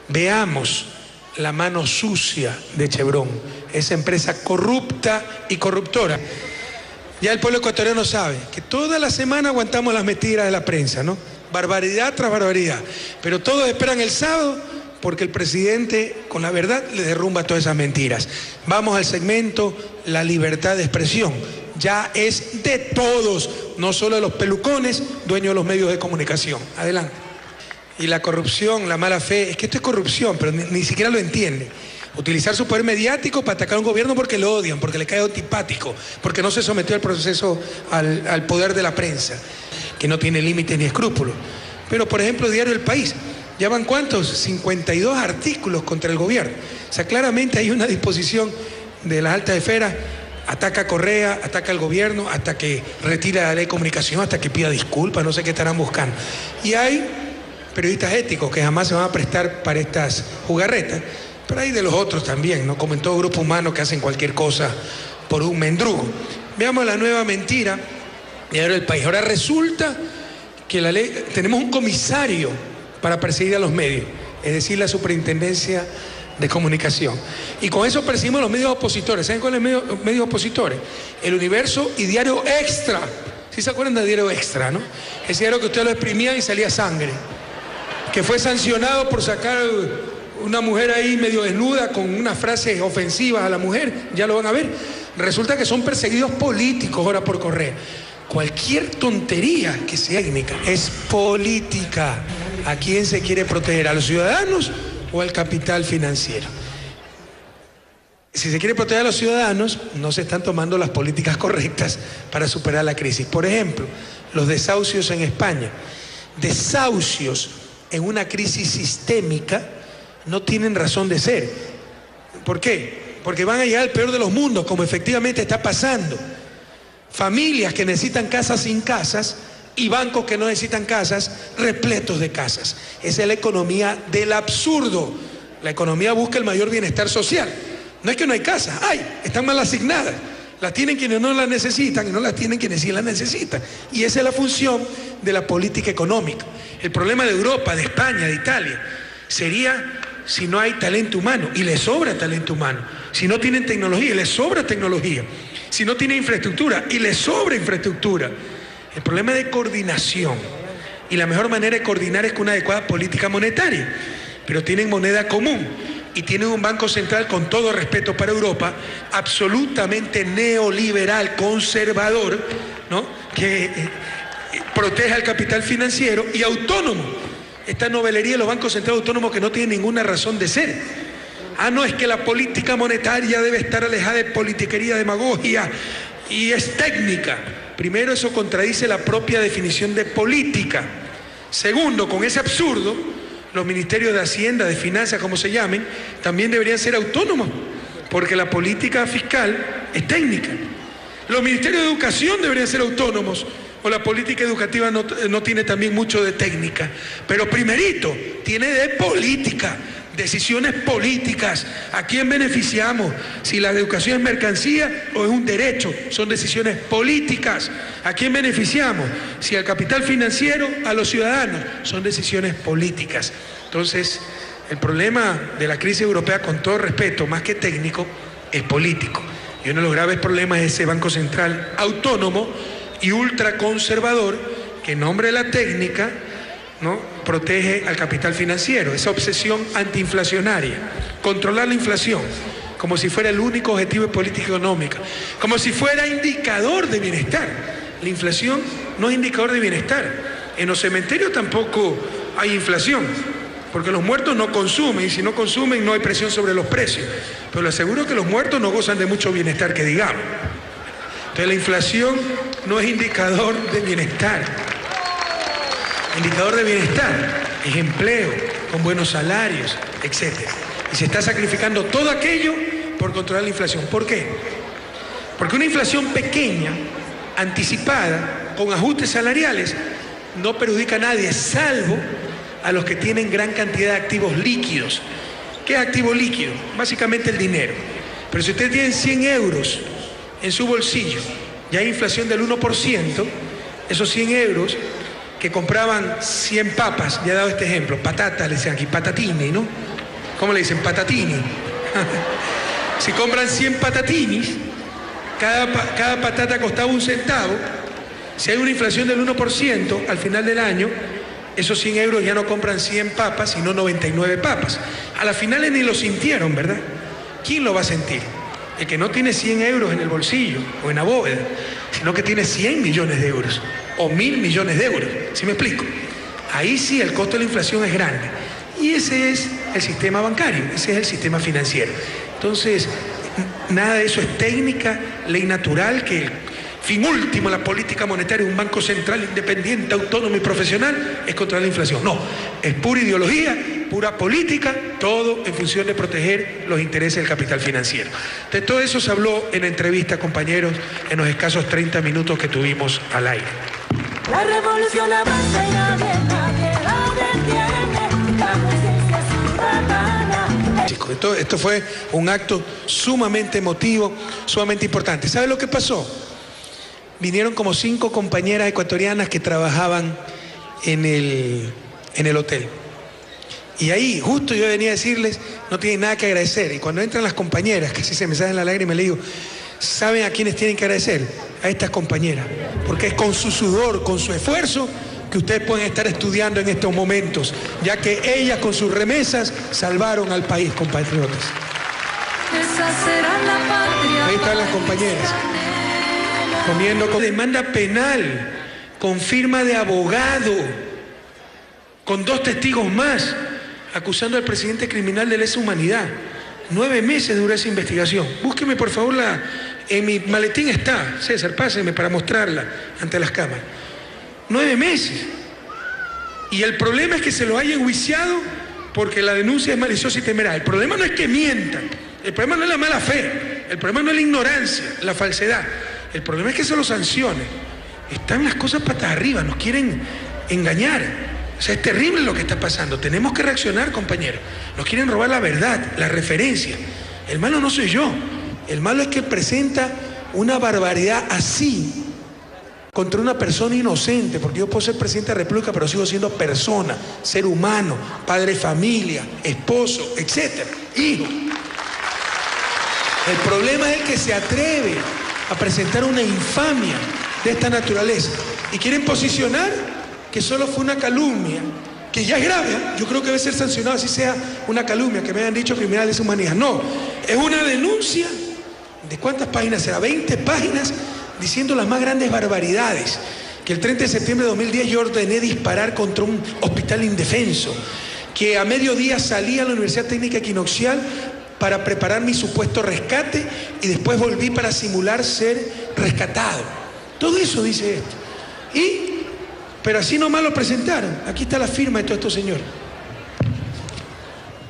Veamos la mano sucia de Chevron, esa empresa corrupta y corruptora. Ya el pueblo ecuatoriano sabe que toda la semana aguantamos las mentiras de la prensa, ¿no? Barbaridad tras barbaridad. Pero todos esperan el sábado porque el presidente, con la verdad, le derrumba todas esas mentiras. Vamos al segmento La libertad de expresión. Ya es de todos, no solo de los pelucones, dueños de los medios de comunicación. Adelante. Y la corrupción, la mala fe, es que esto es corrupción, pero ni siquiera lo entiende. Utilizar su poder mediático para atacar a un gobierno porque lo odian, porque le cae antipático, porque no se sometió al proceso, al poder de la prensa, que no tiene límites ni escrúpulos. Pero, por ejemplo, Diario El País, ¿ya van cuántos? 52 artículos contra el gobierno. O sea, claramente hay una disposición de las altas esferas, ataca a Correa, ataca al gobierno, hasta que retira la ley de comunicación, hasta que pida disculpas, no sé qué estarán buscando. Y hay periodistas éticos que jamás se van a prestar para estas jugarretas, pero hay de los otros también, ¿no? Como en todo grupo humano que hacen cualquier cosa por un mendrugo. Veamos la nueva mentira de Diario El País. Ahora resulta que la ley, tenemos un comisario para perseguir a los medios, es decir, la Superintendencia de Comunicación. Y con eso perseguimos los medios opositores. ¿Saben cuáles son los medios opositores? El Universo y Diario Extra. ¿Sí se acuerdan de Diario Extra, no? Ese diario que usted lo exprimía y salía sangre, que fue sancionado por sacar una mujer ahí medio desnuda con unas frases ofensivas a la mujer, ya lo van a ver. Resulta que son perseguidos políticos ahora por Correa. Cualquier tontería que sea étnica es política. ¿A quién se quiere proteger? ¿A los ciudadanos o al capital financiero? Si se quiere proteger a los ciudadanos, no se están tomando las políticas correctas para superar la crisis. Por ejemplo, los desahucios en España. Desahucios en una crisis sistémica no tienen razón de ser. ¿Por qué? Porque van a llegar al peor de los mundos, como efectivamente está pasando. Familias que necesitan casas sin casas y bancos que no necesitan casas, repletos de casas. Esa es la economía del absurdo. La economía busca el mayor bienestar social. No es que no hay casas, están mal asignadas. Las tienen quienes no las necesitan y no las tienen quienes sí las necesitan. Y esa es la función de la política económica. El problema de Europa, de España, de Italia, sería si no hay talento humano, y les sobra talento humano. Si no tienen tecnología, y les sobra tecnología. Si no tienen infraestructura, y les sobra infraestructura. El problema es de coordinación. Y la mejor manera de coordinar es con una adecuada política monetaria. Pero tienen moneda común. Y tienen un Banco Central, con todo respeto para Europa, absolutamente neoliberal, conservador, ¿no? Que protege al capital financiero y autónomo. Esta novelería de los bancos centrales autónomos que no tienen ninguna razón de ser. No, es que la política monetaria debe estar alejada de politiquería, demagogia, y es técnica. Primero, eso contradice la propia definición de política. Segundo, con ese absurdo, los ministerios de Hacienda, de Finanzas, como se llamen, también deberían ser autónomos, porque la política fiscal es técnica. Los ministerios de Educación deberían ser autónomos, o la política educativa no tiene también mucho de técnica. Pero primerito, tiene de política, decisiones políticas. ¿A quién beneficiamos? Si la educación es mercancía o es un derecho, son decisiones políticas. ¿A quién beneficiamos? Si al capital financiero, a los ciudadanos, son decisiones políticas. Entonces, el problema de la crisis europea, con todo respeto, más que técnico, es político. Y uno de los graves problemas es ese Banco Central autónomo y ultraconservador que en nombre de la técnica, ¿no?, protege al capital financiero. Esa obsesión antiinflacionaria, controlar la inflación, como si fuera el único objetivo de política económica, como si fuera indicador de bienestar. La inflación no es indicador de bienestar. En los cementerios tampoco hay inflación, porque los muertos no consumen, y si no consumen no hay presión sobre los precios. Pero le aseguro que los muertos no gozan de mucho bienestar, que digamos. Entonces la inflación no es indicador de bienestar. Indicador de bienestar es empleo, con buenos salarios, etc. Y se está sacrificando todo aquello por controlar la inflación. ¿Por qué? Porque una inflación pequeña, anticipada, con ajustes salariales, no perjudica a nadie, salvo a los que tienen gran cantidad de activos líquidos. ¿Qué es activo líquido? Básicamente el dinero. Pero si usted tiene 100 euros en su bolsillo y hay inflación del 1%, esos 100 euros que compraban 100 papas, ya he dado este ejemplo, patatas, le dicen aquí, patatini, ¿no? ¿Cómo le dicen? Patatini. Si compran 100 patatinis, cada patata costaba 1 centavo. Si hay una inflación del 1%, al final del año, esos 100 euros ya no compran 100 papas, sino 99 papas. A las finales ni lo sintieron, ¿verdad? ¿Quién lo va a sentir? El que no tiene 100 euros en el bolsillo o en la bóveda, sino que tiene 100 millones de euros o 1.000 millones de euros. ¿Sí me explico? Ahí sí el costo de la inflación es grande. Y ese es el sistema bancario, ese es el sistema financiero. Entonces, nada de eso es técnica, ley natural, que fin último de la política monetaria, un banco central independiente, autónomo y profesional, es controlar la inflación. No, es pura ideología, pura política, todo en función de proteger los intereses del capital financiero. De todo eso se habló en la entrevista, compañeros, en los escasos 30 minutos que tuvimos al aire. La revolución avanza y nadie la detiene. La conciencia ciudadana. Chicos, esto fue un acto sumamente emotivo, sumamente importante. ¿Sabe lo que pasó? Vinieron como 5 compañeras ecuatorianas que trabajaban en el hotel. Y ahí, justo yo venía a decirles, no tienen nada que agradecer. Y cuando entran las compañeras, casi se me salen la lágrima, le digo, ¿saben a quiénes tienen que agradecer? A estas compañeras. Porque es con su sudor, con su esfuerzo, que ustedes pueden estar estudiando en estos momentos, ya que ellas con sus remesas salvaron al país, compatriotas. Ahí están las compañeras, comiendo con demanda penal, con firma de abogado, con 2 testigos más, acusando al presidente criminal de lesa humanidad. 9 meses duró esa investigación. Búsqueme por favor en mi maletín está, César, páseme para mostrarla ante las cámaras. 9 meses. Y el problema es que se lo haya enjuiciado porque la denuncia es maliciosa y temeraria. El problema no es que mientan, el problema no es la mala fe, el problema no es la ignorancia, la falsedad. El problema es que se lo sancione. Están las cosas patas arriba, nos quieren engañar. O sea, es terrible lo que está pasando. Tenemos que reaccionar, compañeros. Nos quieren robar la verdad, la referencia. El malo no soy yo. El malo es que presenta una barbaridad así contra una persona inocente, porque yo puedo ser presidente de la República, pero sigo siendo persona, ser humano, padre de familia, esposo, etcétera, hijo. El problema es el que se atreve a presentar una infamia de esta naturaleza y quieren posicionar que solo fue una calumnia, que ya es grave. Yo creo que debe ser sancionado así sea una calumnia, que me hayan dicho criminal de lesa humanidad. No, es una denuncia. ¿De cuántas páginas será? 20 páginas diciendo las más grandes barbaridades. Que el 30 de septiembre de 2010 yo ordené disparar contra un hospital indefenso. Que a mediodía salí a la Universidad Técnica Equinoccial para preparar mi supuesto rescate y después volví para simular ser rescatado. Todo eso dice esto. Pero así nomás lo presentaron. Aquí está la firma de todos estos señores.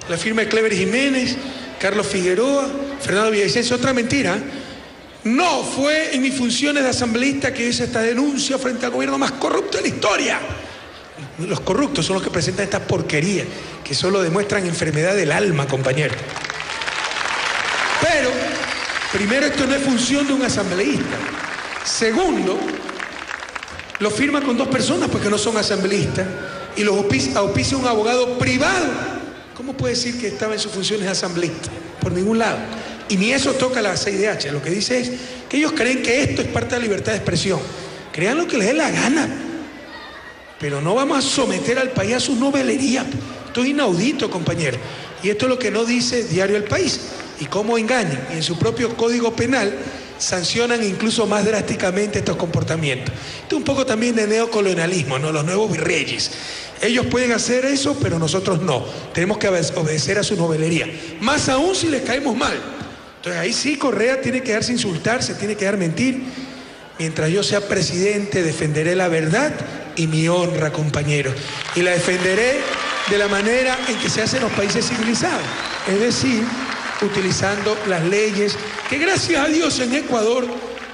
La firma de Clever Jiménez, Carlos Figueroa, Fernando Villavicencio. Otra mentira. No fue en mis funciones de asambleísta que hice esta denuncia frente al gobierno más corrupto de la historia. Los corruptos son los que presentan estas porquerías, que solo demuestran enfermedad del alma, compañero. Pero, primero, esto no es función de un asambleísta. Segundo, lo firma con 2 personas porque no son asambleístas y los auspicia un abogado privado. ¿Cómo puede decir que estaba en sus funciones de asambleísta? Por ningún lado. Y ni eso toca la CIDH. Lo que dice es que ellos creen que esto es parte de la libertad de expresión. Crean lo que les dé la gana. Pero no vamos a someter al país a su novelería. Esto es inaudito, compañero. Y esto es lo que no dice Diario El País. Y cómo engañan. Y en su propio Código Penal sancionan incluso más drásticamente estos comportamientos. Esto es un poco también de neocolonialismo, ¿no? Los nuevos virreyes. Ellos pueden hacer eso, pero nosotros no. Tenemos que obedecer a su novelería. Más aún si les caemos mal. Entonces ahí sí Correa tiene que dejarse insultar, se tiene que dar mentir. Mientras yo sea presidente, defenderé la verdad y mi honra, compañeros. Y la defenderé de la manera en que se hace en los países civilizados. Es decir, utilizando las leyes que gracias a Dios en Ecuador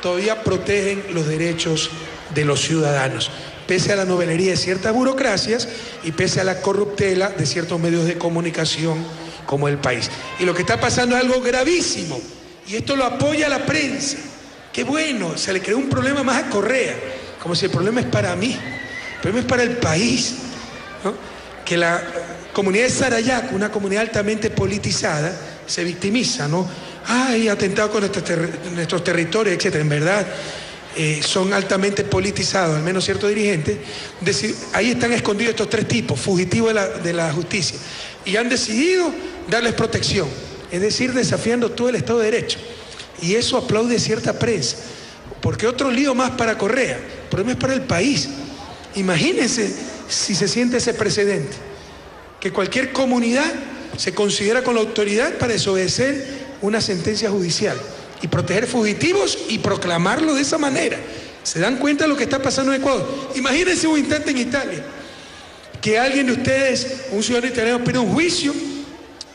todavía protegen los derechos de los ciudadanos, pese a la novelería de ciertas burocracias y pese a la corruptela de ciertos medios de comunicación como El País. Y lo que está pasando es algo gravísimo, y esto lo apoya la prensa. Qué bueno, se le creó un problema más a Correa, como si el problema es para mí, el problema es para el país, ¿no? Que la comunidad de Sarayaco, una comunidad altamente politizada, se victimiza, ¿no? Ay, atentado con nuestros territorios, etcétera. En verdad, son altamente politizados, al menos ciertos dirigentes. Ahí están escondidos estos 3 tipos, fugitivos de la justicia, y han decidido darles protección, es decir, desafiando todo el Estado de Derecho. Y eso aplaude cierta prensa, porque otro lío más para Correa. El problema es para el país. Imagínense si se siente ese precedente, que cualquier comunidad se considera con la autoridad para desobedecer una sentencia judicial. y proteger fugitivos y proclamarlo de esa manera. ¿Se dan cuenta de lo que está pasando en Ecuador? Imagínense un instante en Italia, que alguien de ustedes, un ciudadano italiano, pide un juicio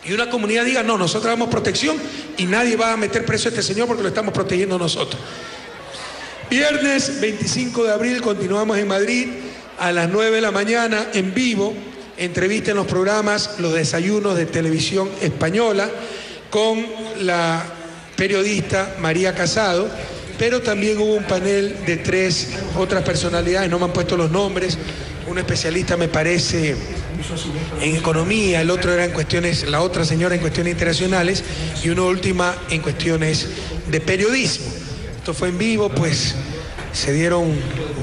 y una comunidad diga, no, nosotros damos protección y nadie va a meter preso a este señor porque lo estamos protegiendo nosotros. Viernes 25 de abril continuamos en Madrid a las 9 de la mañana en vivo, entrevista en los programas Los Desayunos de Televisión Española con la periodista María Casado, pero también hubo un panel de 3 otras personalidades, no me han puesto los nombres, un especialista me parece en economía, el otro era en cuestiones, la otra señora en cuestiones internacionales y una última en cuestiones de periodismo. Esto fue en vivo, pues se dieron,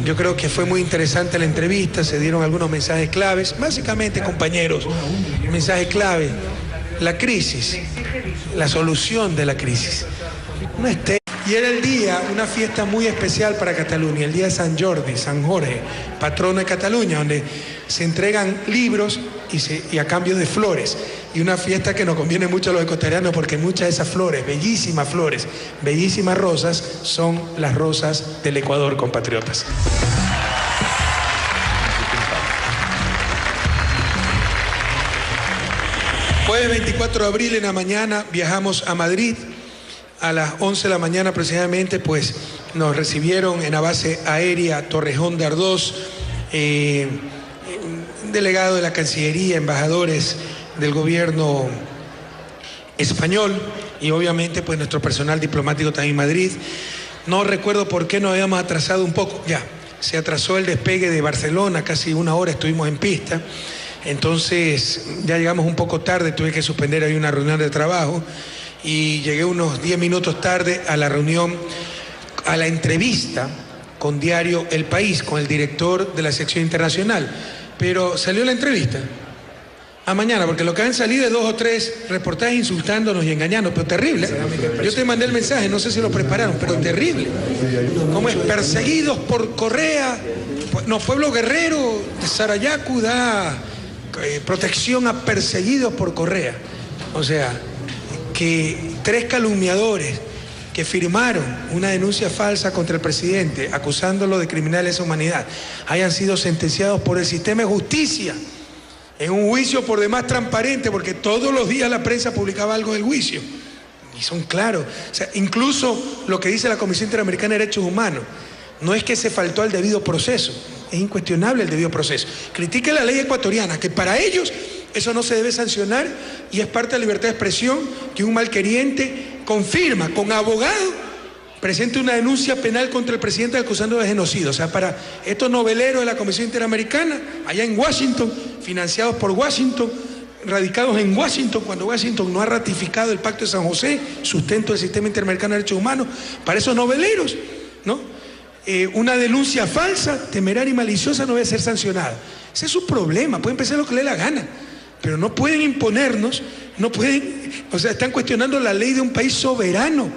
yo creo que fue muy interesante la entrevista, se dieron algunos mensajes claves, básicamente compañeros, mensaje clave, la crisis, la solución de la crisis. No esté. Y era el día, una fiesta muy especial para Cataluña, el día de San Jordi, San Jorge, patrono de Cataluña, donde se entregan libros y a cambio de flores. Y una fiesta que nos conviene mucho a los ecuatorianos porque muchas de esas flores, bellísimas rosas, son las rosas del Ecuador, compatriotas. Jueves 24 de abril en la mañana viajamos a Madrid. A las 11 de la mañana aproximadamente, pues nos recibieron en la base aérea Torrejón de Ardós, un delegado de la Cancillería, embajadores del gobierno español y obviamente pues nuestro personal diplomático también en Madrid. No recuerdo por qué nos habíamos atrasado un poco, ya, se atrasó el despegue de Barcelona, casi 1 hora estuvimos en pista, entonces ya llegamos un poco tarde, tuve que suspender ahí una reunión de trabajo. Y llegué unos 10 minutos tarde a la reunión, a la entrevista con diario El País, con el director de la sección internacional. Pero salió la entrevista a mañana, porque lo que han salido es 2 o 3 reportajes insultándonos y engañándonos, pero terrible. Yo te mandé el mensaje, no sé si lo prepararon, pero terrible. ¿Cómo es? Perseguidos por Correa, no, Pueblo Guerrero de Sarayaku da protección a perseguidos por Correa. O sea, que 3 calumniadores que firmaron una denuncia falsa contra el presidente acusándolo de criminal de lesa humanidad hayan sido sentenciados por el sistema de justicia en un juicio por demás transparente, porque todos los días la prensa publicaba algo del juicio y son claros. O sea, incluso lo que dice la Comisión Interamericana de Derechos Humanos, no es que se faltó al debido proceso, es incuestionable el debido proceso. Critique la ley ecuatoriana, que para ellos eso no se debe sancionar y es parte de la libertad de expresión que un malqueriente confirma con abogado, presente una denuncia penal contra el presidente acusándolo de genocidio. O sea, para estos noveleros de la Comisión Interamericana, allá en Washington, financiados por Washington, radicados en Washington, cuando Washington no ha ratificado el Pacto de San José, sustento del Sistema Interamericano de Derechos Humanos, para esos noveleros, ¿no? Una denuncia falsa, temeraria y maliciosa no debe ser sancionada. Ese es su problema, pueden pensar lo que le dé la gana, pero no pueden imponernos, no pueden, o sea, están cuestionando la ley de un país soberano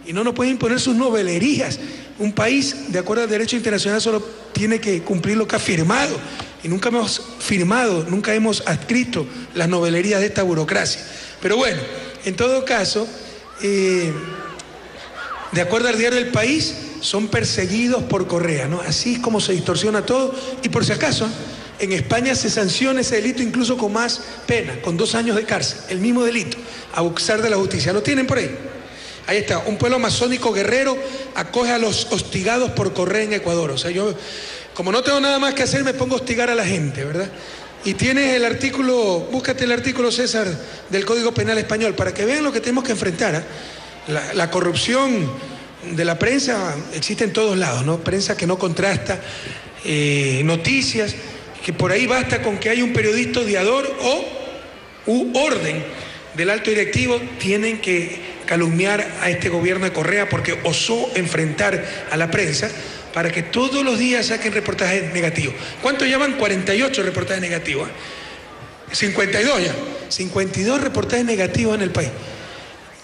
y no nos pueden imponer sus novelerías. Un país, de acuerdo al derecho internacional, solo tiene que cumplir lo que ha firmado y nunca hemos firmado, nunca hemos adscrito las novelerías de esta burocracia. Pero bueno, en todo caso, de acuerdo al diario El País, son perseguidos por Correa, ¿no? Así es como se distorsiona todo. Y por si acaso, en España se sanciona ese delito incluso con más pena, con 2 años de cárcel, el mismo delito, abusar de la justicia. ¿Lo tienen por ahí? Ahí está, un pueblo amazónico guerrero acoge a los hostigados por Correa en Ecuador. O sea, yo, como no tengo nada más que hacer, me pongo a hostigar a la gente, ¿verdad? Y tienes el artículo, búscate el artículo, César, del Código Penal Español, para que vean lo que tenemos que enfrentar, ¿eh? La corrupción de la prensa existe en todos lados, ¿no? Prensa que no contrasta noticias, que por ahí basta con que haya un periodista odiador u orden del alto directivo, tienen que calumniar a este gobierno de Correa porque osó enfrentar a la prensa para que todos los días saquen reportajes negativos. ¿Cuántos llaman? 48 reportajes negativos. 52 ya. 52 reportajes negativos en el país.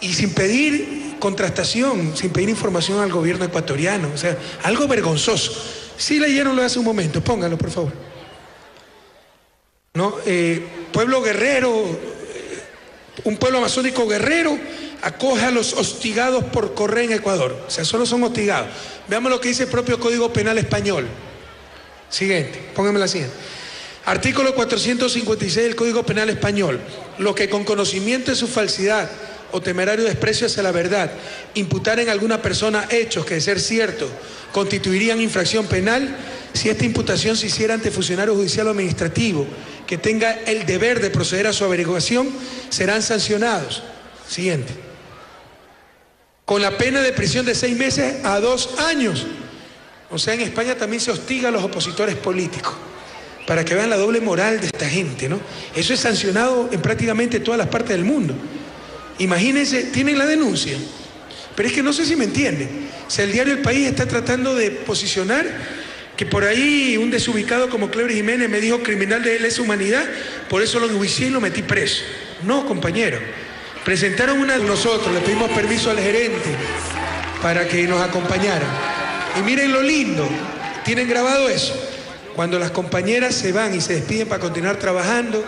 Y sin pedir contrastación, sin pedir información al gobierno ecuatoriano. O sea, algo vergonzoso. Sí leyeron lo de hace un momento, pónganlo por favor. ¿No? Pueblo guerrero, un pueblo amazónico guerrero acoge a los hostigados por correa en Ecuador. O sea, solo son hostigados. Veamos lo que dice el propio Código Penal español. Siguiente, pónganme la siguiente. Artículo 456 del Código Penal español. Lo que con conocimiento de su falsidad o temerario desprecio hacia la verdad imputar en alguna persona hechos que, de ser cierto, constituirían infracción penal, si esta imputación se hiciera ante funcionario judicial o administrativo que tenga el deber de proceder a su averiguación, serán sancionados. Siguiente. Con la pena de prisión de 6 meses a 2 años. O sea, en España también se hostiga a los opositores políticos, para que vean la doble moral de esta gente, ¿no? Eso es sancionado en prácticamente todas las partes del mundo. Imagínense, tienen la denuncia, pero es que no sé si me entienden. O sea, el diario El País está tratando de posicionar que por ahí un desubicado como Cleber Jiménez me dijo criminal de lesa humanidad, por eso lo enjuicié y lo metí preso. No, compañero. Presentaron una de nosotros, le pedimos permiso al gerente para que nos acompañara. Y miren lo lindo, tienen grabado eso. Cuando las compañeras se van y se despiden para continuar trabajando,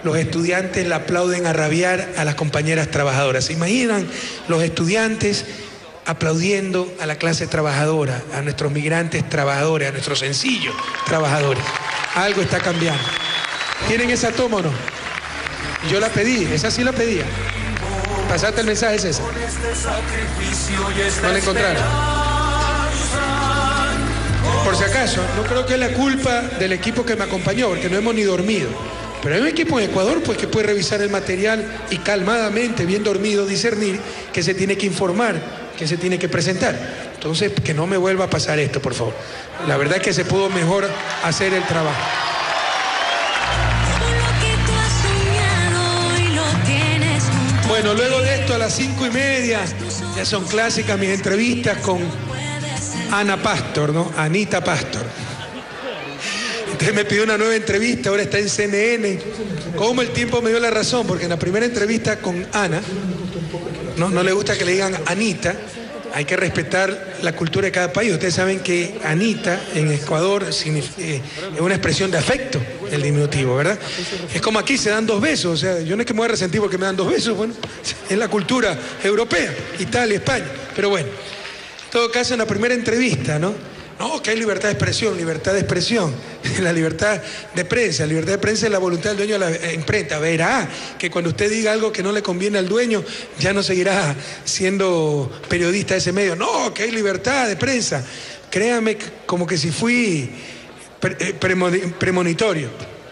los estudiantes le aplauden a rabiar a las compañeras trabajadoras. ¿Se imaginan los estudiantes aplaudiendo a la clase trabajadora, a nuestros migrantes trabajadores, a nuestros sencillos trabajadores? Algo está cambiando. ¿Tienen esa toma o no? Yo la pedí, esa sí la pedía. Pasaste el mensaje, César. No la encontraron. Por si acaso, no creo que es la culpa del equipo que me acompañó, porque no hemos ni dormido. Pero hay un equipo en Ecuador pues, que puede revisar el material y calmadamente, bien dormido, discernir que se tiene que informar, que se tiene que presentar. Entonces, que no me vuelva a pasar esto, por favor. La verdad es que se pudo mejor hacer el trabajo. Bueno, luego de esto, a las 5:30, ya son clásicas mis entrevistas con Ana Pastor, ¿no? Anita Pastor. Entonces me pidió una nueva entrevista, ahora está en CNN. ¿Cómo el tiempo me dio la razón? Porque en la primera entrevista con Ana, no le gusta que le digan Anita, hay que respetar la cultura de cada país. Ustedes saben que Anita en Ecuador es una expresión de afecto, el diminutivo, ¿verdad? Es como aquí se dan 2 besos, o sea, yo no es que me voy a resentir porque me dan 2 besos, bueno, es la cultura europea, Italia, España, pero bueno. En todo caso, en la primera entrevista, ¿no? No, que hay libertad de expresión, la libertad de prensa. La libertad de prensa es la voluntad del dueño de la imprenta. Verá que cuando usted diga algo que no le conviene al dueño, ya no seguirá siendo periodista de ese medio. No, que hay libertad de prensa. Créame, como que si fui premonitorio,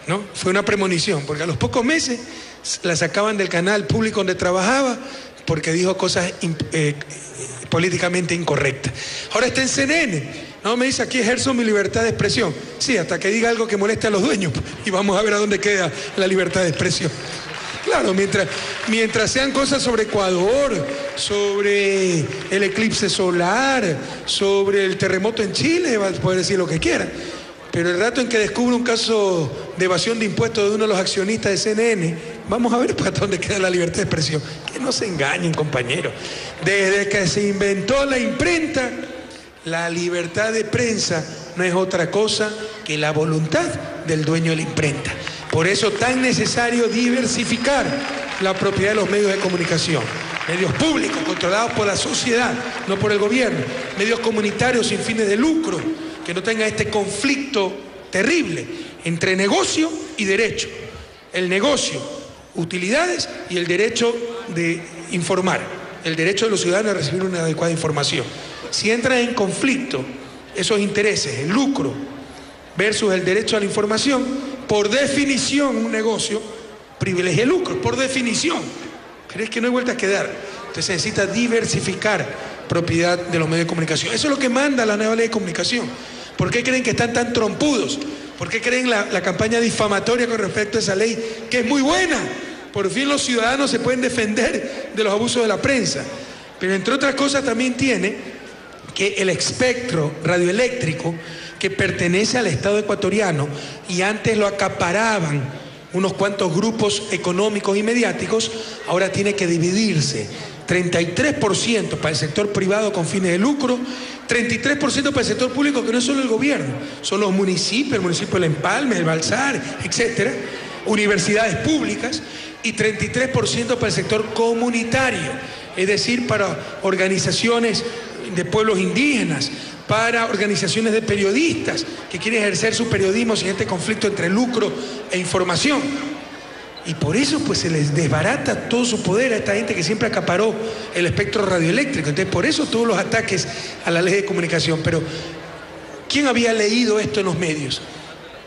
¿no? Fue una premonición, porque a los pocos meses la sacaban del canal público donde trabajaba porque dijo cosas políticamente incorrectas. Ahora está en CNN. No, me dice, aquí ejerzo mi libertad de expresión. Sí, hasta que diga algo que moleste a los dueños. Y vamos a ver a dónde queda la libertad de expresión. Claro, mientras sean cosas sobre Ecuador, sobre el eclipse solar, sobre el terremoto en Chile, va a poder decir lo que quiera. Pero el rato en que descubre un caso de evasión de impuestos de uno de los accionistas de CNN, vamos a ver para dónde queda la libertad de expresión. Que no se engañen, compañeros. Desde que se inventó la imprenta, la libertad de prensa no es otra cosa que la voluntad del dueño de la imprenta. Por eso tan necesario diversificar la propiedad de los medios de comunicación. Medios públicos controlados por la sociedad, no por el gobierno. Medios comunitarios sin fines de lucro, que no tengan este conflicto terrible entre negocio y derecho. El negocio, utilidades, y el derecho de informar. El derecho de los ciudadanos a recibir una adecuada información. Si entran en conflicto esos intereses, el lucro versus el derecho a la información, por definición un negocio privilegia el lucro, por definición. Pero es que no hay vuelta a quedar. Entonces se necesita diversificar propiedad de los medios de comunicación. Eso es lo que manda la nueva ley de comunicación. ¿Por qué creen que están tan trompudos? ¿Por qué creen la campaña difamatoria con respecto a esa ley, que es muy buena? Por fin los ciudadanos se pueden defender de los abusos de la prensa. Pero entre otras cosas también tiene que el espectro radioeléctrico que pertenece al Estado ecuatoriano y antes lo acaparaban unos cuantos grupos económicos y mediáticos, ahora tiene que dividirse. 33% para el sector privado con fines de lucro, 33% para el sector público, que no es solo el gobierno, son los municipios, el municipio del Empalme, el Balsar, etcétera, universidades públicas, y 33% para el sector comunitario, es decir, para organizaciones de pueblos indígenas, para organizaciones de periodistas que quieren ejercer su periodismo sin este conflicto entre lucro e información. Y por eso pues se les desbarata todo su poder a esta gente que siempre acaparó el espectro radioeléctrico. Entonces por eso todos los ataques a la ley de comunicación. Pero ¿quién había leído esto en los medios?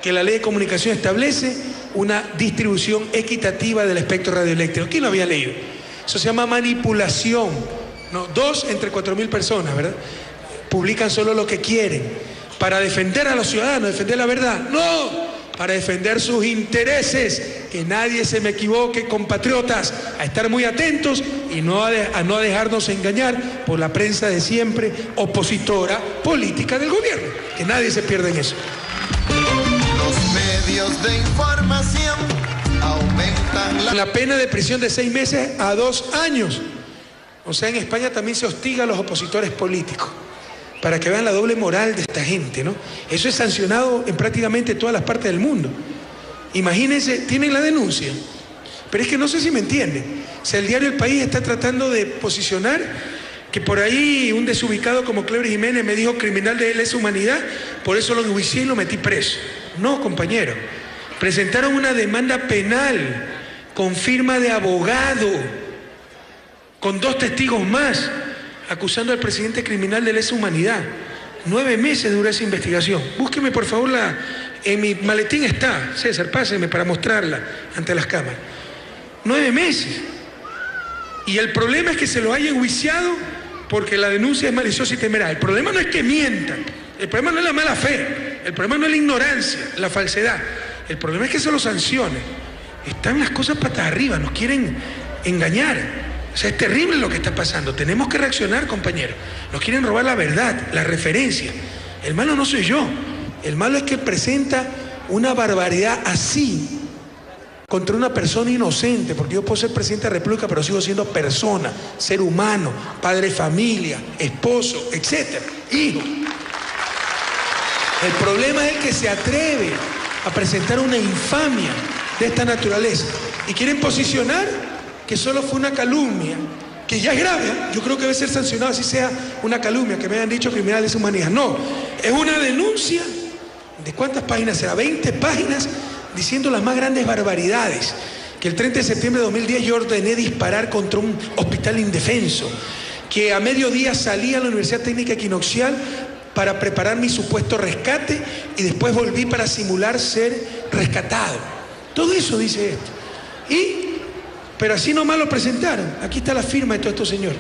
Que la ley de comunicación establece una distribución equitativa del espectro radioeléctrico. ¿Quién lo había leído? Eso se llama manipulación. No, 2 entre 4.000 personas, ¿verdad? Publican solo lo que quieren. Para defender a los ciudadanos, defender la verdad. ¡No! Para defender sus intereses. Que nadie se me equivoque, compatriotas. A estar muy atentos y no a dejarnos engañar por la prensa de siempre, opositora política del gobierno. Que nadie se pierda en eso. Los medios de información aumentan la pena de prisión de 6 meses a 2 años. O sea, en España también se hostiga a los opositores políticos, para que vean la doble moral de esta gente, ¿no? Eso es sancionado en prácticamente todas las partes del mundo. Imagínense, tienen la denuncia, pero es que no sé si me entienden. O sea, el diario El País está tratando de posicionar que por ahí un desubicado como Cleber Jiménez me dijo criminal de lesa humanidad, por eso lo enjuicié y lo metí preso. No, compañero. Presentaron una demanda penal con firma de abogado, con 2 testigos más, acusando al presidente criminal de lesa humanidad. 9 meses duró esa investigación. Búsqueme por favor en mi maletín está, César, páseme para mostrarla ante las cámaras. 9 meses. Y el problema es que se los haya enjuiciado porque la denuncia es maliciosa y temeraria. El problema no es que mientan, el problema no es la mala fe, el problema no es la ignorancia, la falsedad. El problema es que se los sancionen. Están las cosas patas arriba, nos quieren engañar. O sea, es terrible lo que está pasando. Tenemos que reaccionar, compañeros. Nos quieren robar la verdad, la referencia. El malo no soy yo. El malo es que presenta una barbaridad así contra una persona inocente, porque yo puedo ser presidente de la República, pero sigo siendo persona, ser humano, padre de familia, esposo, etcétera, hijo. El problema es el que se atreve a presentar una infamia de esta naturaleza y quieren posicionar que solo fue una calumnia, que ya es grave. Yo creo que debe ser sancionado así sea una calumnia, que me hayan dicho criminal de lesa humanidad. No, es una denuncia. ¿De cuántas páginas será? 20 páginas diciendo las más grandes barbaridades. Que el 30 de septiembre de 2010 yo ordené disparar contra un hospital indefenso. Que a mediodía salí a la Universidad Técnica Equinoccial para preparar mi supuesto rescate y después volví para simular ser rescatado. Todo eso dice esto. Pero así nomás lo presentaron. Aquí está la firma de todos estos señores.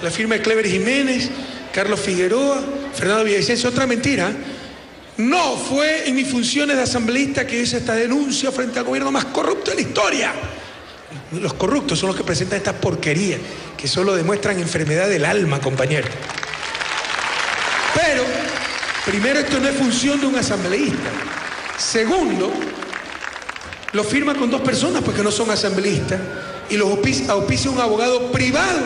La firma de Cleber Jiménez, Carlos Figueroa, Fernando Villavicencio. Otra mentira. No fue en mis funciones de asambleísta que hice esta denuncia frente al gobierno más corrupto de la historia. Los corruptos son los que presentan esta porquería, que solo demuestran enfermedad del alma, compañero. Pero, primero, esto no es función de un asambleísta. Segundo, lo firma con 2 personas porque no son asambleístas y los auspicia un abogado privado.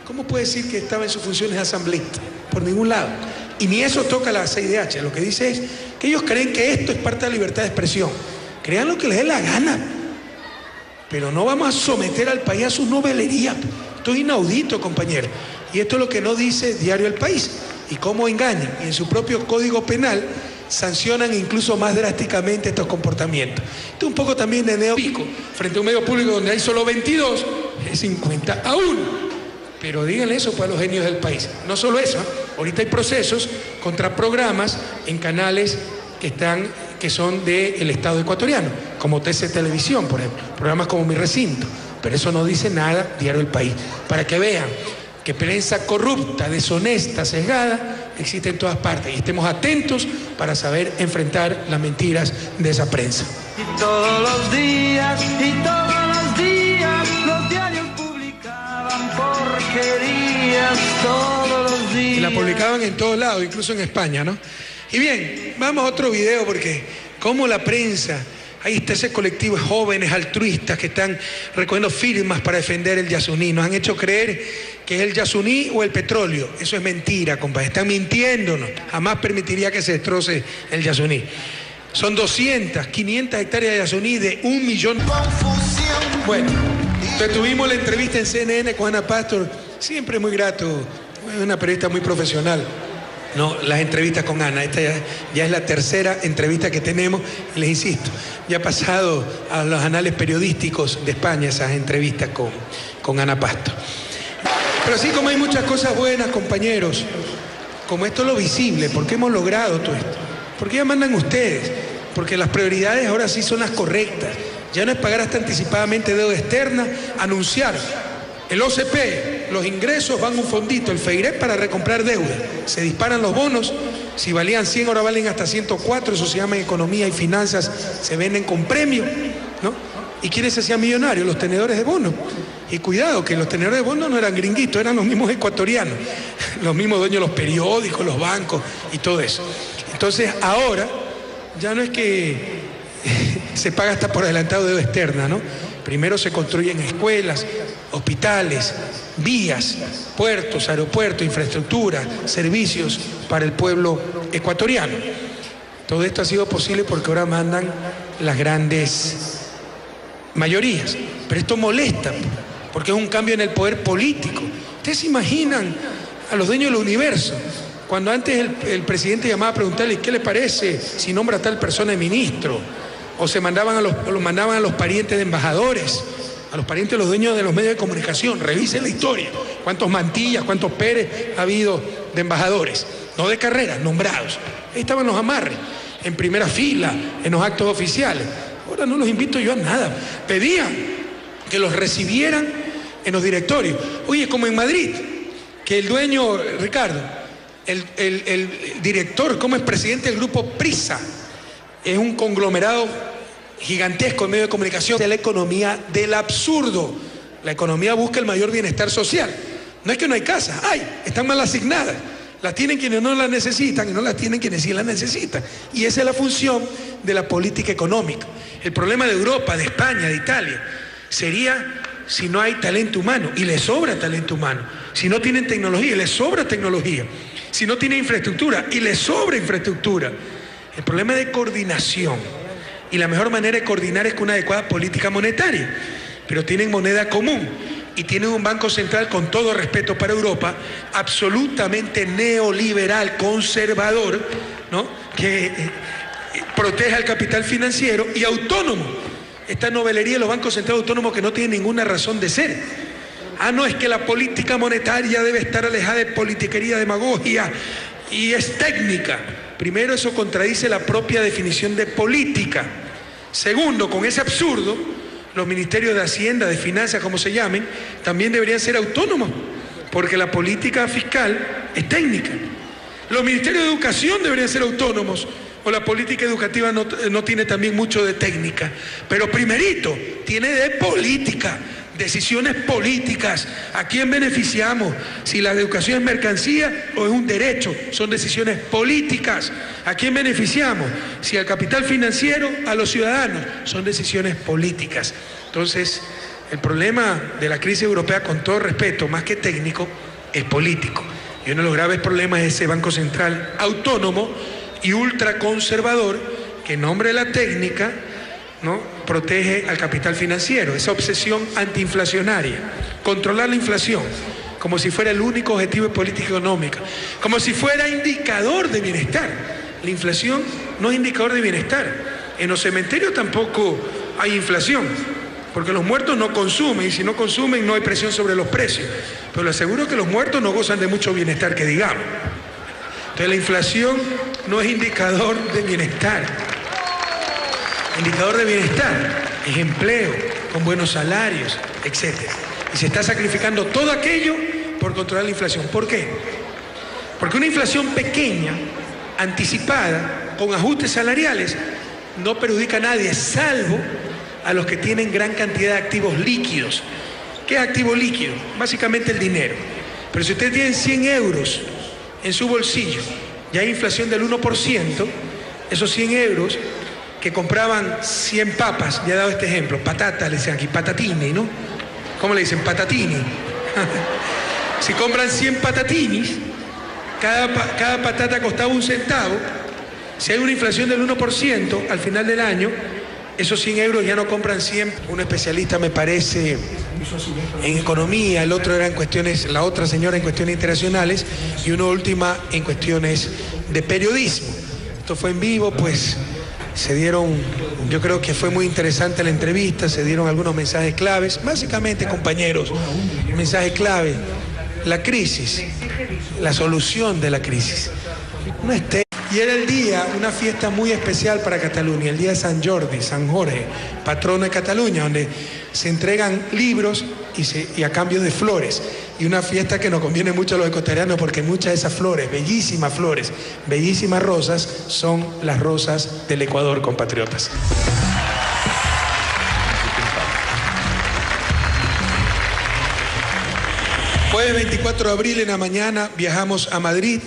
¿Cómo puede decir que estaba en sus funciones de asambleísta? Por ningún lado. Y ni eso toca la CIDH. Lo que dice es que ellos creen que esto es parte de la libertad de expresión. Crean lo que les dé la gana. Pero no vamos a someter al país a sus novelerías. Esto es inaudito, compañero. Y esto es lo que no dice Diario El País. Y cómo engañan. Y en su propio código penal sancionan incluso más drásticamente estos comportamientos. Esto es un poco también de neopico. Frente a un medio público donde hay solo 22, es 50-1. Pero díganle eso para los genios del país. No solo eso, ahorita hay procesos contra programas en canales que son del Estado ecuatoriano, como TC Televisión, por ejemplo, programas como Mi Recinto. Pero eso no dice nada Diario El País. Para que vean que prensa corrupta, deshonesta, sesgada, existe en todas partes. Y estemos atentos para saber enfrentar las mentiras de esa prensa. Y todos los días, los diarios publicaban porquerías todos los días. Y la publicaban en todos lados, incluso en España, ¿no? Y bien, vamos a otro video porque como la prensa, ahí está ese colectivo de jóvenes altruistas que están recogiendo firmas para defender el Yasuní. Nos han hecho creer que es el Yasuní o el petróleo. Eso es mentira, compadre. Están mintiéndonos. Jamás permitiría que se destroce el Yasuní. Son 200, 500 hectáreas de Yasuní de 1 millón. Confusión. Bueno, entonces tuvimos la entrevista en CNN con Ana Pastor, siempre muy grato, una periodista muy profesional. No, las entrevistas con Ana, esta ya es la tercera entrevista que tenemos, y les insisto, ya ha pasado a los anales periodísticos de España esas entrevistas con Ana Pastor. Pero así como hay muchas cosas buenas, compañeros, como esto es lo visible, porque hemos logrado todo esto, porque ya mandan ustedes, porque las prioridades ahora sí son las correctas, ya no es pagar hasta anticipadamente deuda externa, anunciar el OCP, los ingresos van a un fondito, el FEIREP para recomprar deuda, se disparan los bonos, si valían 100 ahora valen hasta 104, eso se llama economía y finanzas, se venden con premio, ¿no? ¿Y quiénes se hacían millonarios? Los tenedores de bonos. Y cuidado, que los tenedores de bonos no eran gringuitos, eran los mismos ecuatorianos, los mismos dueños de los periódicos, los bancos y todo eso. Entonces ahora ya no es que se paga hasta por adelantado deuda externa, ¿no? Primero se construyen escuelas, hospitales, vías, puertos, aeropuertos, infraestructura, servicios para el pueblo ecuatoriano. Todo esto ha sido posible porque ahora mandan las grandes mayorías. Pero esto molesta, porque es un cambio en el poder político. ¿Ustedes se imaginan a los dueños del universo? Cuando antes el presidente llamaba a preguntarle qué le parece si nombra a tal persona de ministro, o se mandaban a los parientes de embajadores, a los parientes de los dueños de los medios de comunicación. Revisen la historia, cuántos Mantillas, cuántos Pérez ha habido de embajadores, no de carrera, nombrados. Ahí estaban los amarres, en primera fila, en los actos oficiales. Ahora no los invito yo a nada. Pedían que los recibieran en los directorios. Oye, como en Madrid, que el dueño, Ricardo, el director, como es presidente del grupo Prisa, es un conglomerado gigantesco en medio de comunicación de la economía del absurdo. La economía busca el mayor bienestar social. No es que no hay casas, están mal asignadas. Las tienen quienes no las necesitan y no las tienen quienes sí las necesitan. Y esa es la función de la política económica. El problema de Europa, de España, de Italia, sería si no hay talento humano, y les sobra talento humano. Si no tienen tecnología, y les sobra tecnología. Si no tienen infraestructura, y les sobra infraestructura. El problema es de coordinación. Y la mejor manera de coordinar es con una adecuada política monetaria. Pero tienen moneda común. Y tienen un banco central, con todo respeto para Europa, absolutamente neoliberal, conservador, ¿no? Que protege al capital financiero y autónomo. Esta novelería de los bancos centrales autónomos que no tienen ninguna razón de ser. No es que la política monetaria debe estar alejada de politiquería, demagogia, y es técnica. Primero, eso contradice la propia definición de política. Segundo, con ese absurdo, los ministerios de Hacienda, de Finanzas, como se llamen, también deberían ser autónomos, porque la política fiscal es técnica. Los ministerios de Educación deberían ser autónomos, o la política educativa no tiene también mucho de técnica. Pero primerito, tiene de política, decisiones políticas. ¿A quién beneficiamos? Si la educación es mercancía o es un derecho, son decisiones políticas. ¿A quién beneficiamos? Si al capital financiero, a los ciudadanos, son decisiones políticas. Entonces, el problema de la crisis europea, con todo respeto, más que técnico, es político. Y uno de los graves problemas es ese Banco Central autónomo y ultraconservador que, en nombre de la técnica, ¿no?, protege al capital financiero. Esa obsesión antiinflacionaria, controlar la inflación, como si fuera el único objetivo de política económica, como si fuera indicador de bienestar. La inflación no es indicador de bienestar. En los cementerios tampoco hay inflación, porque los muertos no consumen, y si no consumen no hay presión sobre los precios. Pero le aseguro que los muertos no gozan de mucho bienestar, que digamos. Entonces la inflación no es indicador de bienestar. Indicador de bienestar es empleo, con buenos salarios, etc. Y se está sacrificando todo aquello por controlar la inflación. ¿Por qué? Porque una inflación pequeña, anticipada, con ajustes salariales, no perjudica a nadie, salvo a los que tienen gran cantidad de activos líquidos. ¿Qué es activo líquido? Básicamente el dinero. Pero si usted tiene 100 euros en su bolsillo y hay inflación del 1%, esos 100 euros que compraban 100 papas, ya he dado este ejemplo, patatas, le dicen aquí, patatini, ¿no? ¿Cómo le dicen? Patatini. Si compran 100 patatinis, cada patata costaba 1 centavo, Si hay una inflación del 1% al final del año, esos 100 euros ya no compran 100. Un especialista, me parece, en economía, el otro era en cuestiones, la otra señora en cuestiones internacionales y una última en cuestiones de periodismo. Esto fue en vivo, pues se dieron, yo creo que fue muy interesante la entrevista, se dieron algunos mensajes claves, básicamente, compañeros, mensaje clave, la crisis, la solución de la crisis. No esté. Y era el día, una fiesta muy especial para Cataluña, el día de San Jordi, San Jorge, patrono de Cataluña, donde se entregan libros y a cambio de flores. Y una fiesta que nos conviene mucho a los ecuatorianos porque muchas de esas flores, bellísimas rosas, son las rosas del Ecuador, compatriotas. Jueves 24 de abril en la mañana viajamos a Madrid.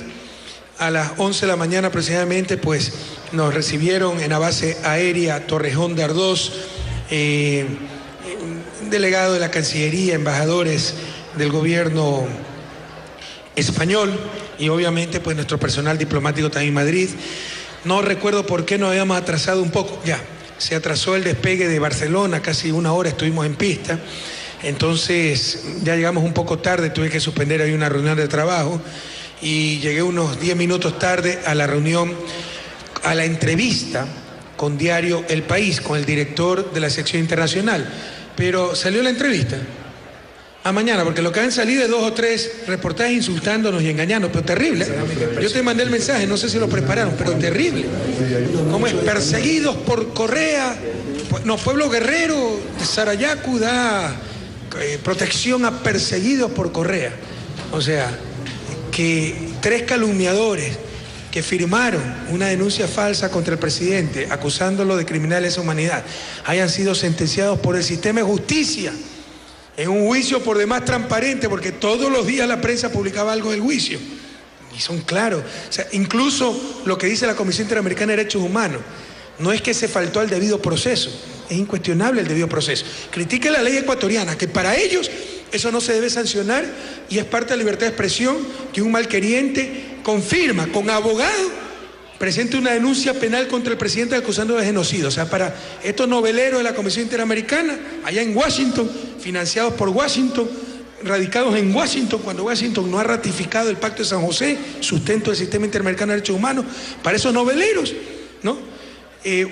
A las 11 de la mañana aproximadamente, pues nos recibieron en la base aérea Torrejón de Ardós, un delegado de la Cancillería, embajadores del gobierno español y obviamente pues nuestro personal diplomático también en Madrid. No recuerdo por qué nos habíamos atrasado un poco, ya, se atrasó el despegue de Barcelona, casi una hora estuvimos en pista, entonces ya llegamos un poco tarde, tuve que suspender ahí una reunión de trabajo. Y llegué unos 10 minutos tarde a la reunión, a la entrevista con diario El País, con el director de la sección internacional. Pero salió la entrevista a mañana, porque lo que han salido es 2 o 3 reportajes insultándonos y engañándonos, pero terrible. Yo te mandé el mensaje, no sé si lo prepararon, pero terrible. ¿Cómo es? Perseguidos por Correa, no, Pueblo Guerrero de Sarayaku da protección a perseguidos por Correa. O sea, que 3 calumniadores que firmaron una denuncia falsa contra el presidente acusándolo de criminal de lesa humanidad hayan sido sentenciados por el sistema de justicia en un juicio por demás transparente, porque todos los días la prensa publicaba algo del juicio y son claros. O sea, incluso lo que dice la Comisión Interamericana de Derechos Humanos no es que se faltó al debido proceso, es incuestionable el debido proceso. Critique la ley ecuatoriana, que para ellos eso no se debe sancionar y es parte de la libertad de expresión que un malqueriente confirma con abogado, presente una denuncia penal contra el presidente acusándolo de genocidio. O sea, para estos noveleros de la Comisión Interamericana, allá en Washington, financiados por Washington, radicados en Washington, cuando Washington no ha ratificado el Pacto de San José, sustento del Sistema Interamericano de Derechos Humanos, para esos noveleros, ¿no?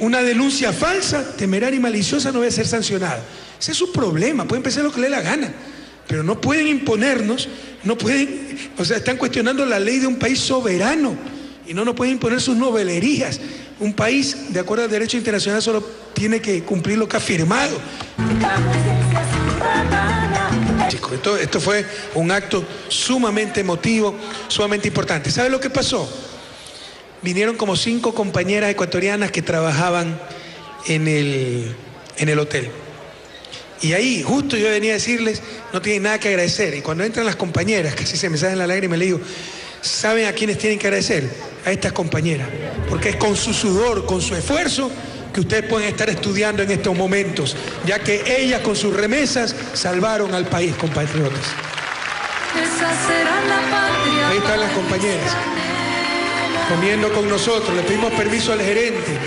Una denuncia falsa, temeraria y maliciosa no debe ser sancionada. Ese es su problema, pueden pensar lo que le dé la gana, pero no pueden imponernos, no pueden, o sea, están cuestionando la ley de un país soberano y no nos pueden imponer sus novelerías. Un país, de acuerdo al derecho internacional, solo tiene que cumplir lo que ha firmado. Chicos, esto fue un acto sumamente emotivo, sumamente importante. ¿Sabe lo que pasó? Vinieron como 5 compañeras ecuatorianas que trabajaban en el hotel. Y ahí, justo yo venía a decirles, no tienen nada que agradecer. Y cuando entran las compañeras, casi se me salen las lágrimas, le digo, ¿saben a quiénes tienen que agradecer? A estas compañeras. Porque es con su sudor, con su esfuerzo, que ustedes pueden estar estudiando en estos momentos, ya que ellas con sus remesas salvaron al país, compatriotas. Ahí están las compañeras, comiendo con nosotros. Le pedimos permiso al gerente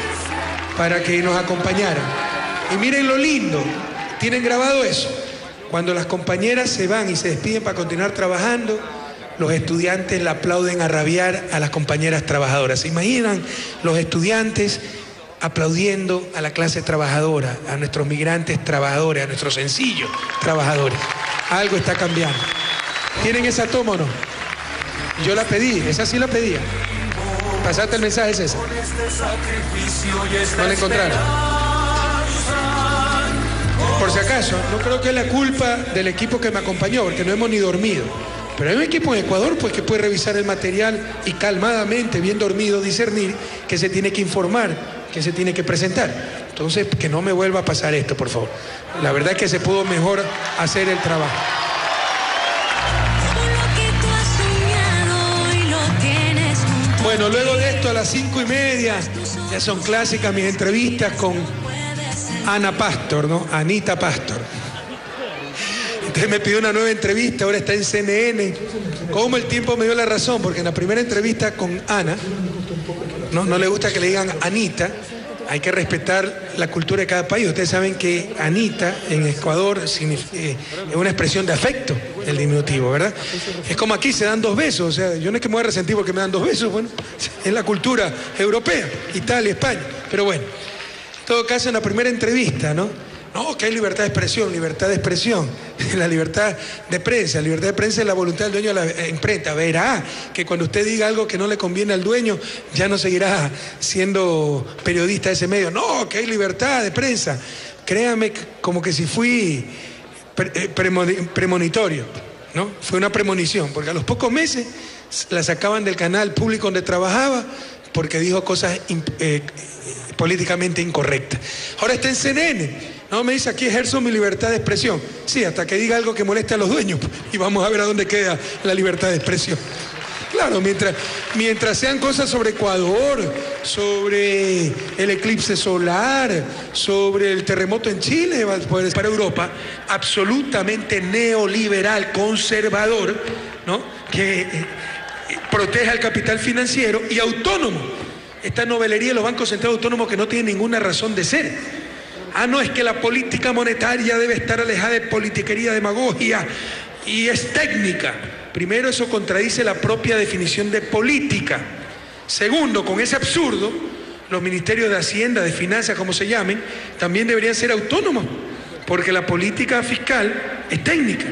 para que nos acompañara. Y miren lo lindo. ¿Tienen grabado eso? Cuando las compañeras se van y se despiden para continuar trabajando, los estudiantes le aplauden a rabiar a las compañeras trabajadoras. ¿Se imaginan los estudiantes aplaudiendo a la clase trabajadora, a nuestros migrantes trabajadores, a nuestros sencillos trabajadores? Algo está cambiando. ¿Tienen esa toma o no? Yo la pedí, esa sí la pedía. Pasaste el mensaje, César. No la encontraron. Por si acaso, no creo que es la culpa del equipo que me acompañó, porque no hemos ni dormido. Pero hay un equipo en Ecuador pues, que puede revisar el material y calmadamente, bien dormido, discernir que se tiene que informar, que se tiene que presentar. Entonces, que no me vuelva a pasar esto, por favor. La verdad es que se pudo mejor hacer el trabajo. Bueno, luego de esto, a las 5:30, ya son clásicas mis entrevistas con Ana Pastor, ¿no? Anita Pastor. Entonces me pidió una nueva entrevista, ahora está en CNN. ¿Cómo el tiempo me dio la razón? Porque en la primera entrevista con Ana, no le gusta que le digan Anita, hay que respetar la cultura de cada país. Ustedes saben que Anita en Ecuador es una expresión de afecto, el diminutivo, ¿verdad? Es como aquí se dan 2 besos, o sea, yo no es que me voy a resentir porque me dan 2 besos, bueno, es la cultura europea, Italia, España. Pero bueno, en todo caso en la primera entrevista, ¿no? No, que hay libertad de expresión, la libertad de prensa. La libertad de prensa es la voluntad del dueño de la imprenta. Verá que cuando usted diga algo que no le conviene al dueño, ya no seguirá siendo periodista de ese medio. No, que hay libertad de prensa. Créame, como que si fui premonitorio, ¿no? Fue una premonición, porque a los pocos meses la sacaban del canal público donde trabajaba porque dijo cosas políticamente incorrectas. Ahora está en CNN. No, me dice, aquí ejerzo mi libertad de expresión. Sí, hasta que diga algo que moleste a los dueños. Y vamos a ver a dónde queda la libertad de expresión. Claro, mientras sean cosas sobre Ecuador, sobre el eclipse solar, sobre el terremoto en Chile, para Europa, absolutamente neoliberal, conservador, ¿no? Que protege al capital financiero y autónomo. Esta novelería de los bancos centrales autónomos que no tiene ninguna razón de ser. No, es que la política monetaria debe estar alejada de politiquería, demagogia y es técnica. Primero, eso contradice la propia definición de política. Segundo, con ese absurdo, los ministerios de Hacienda, de Finanzas, como se llamen, también deberían ser autónomos, porque la política fiscal es técnica.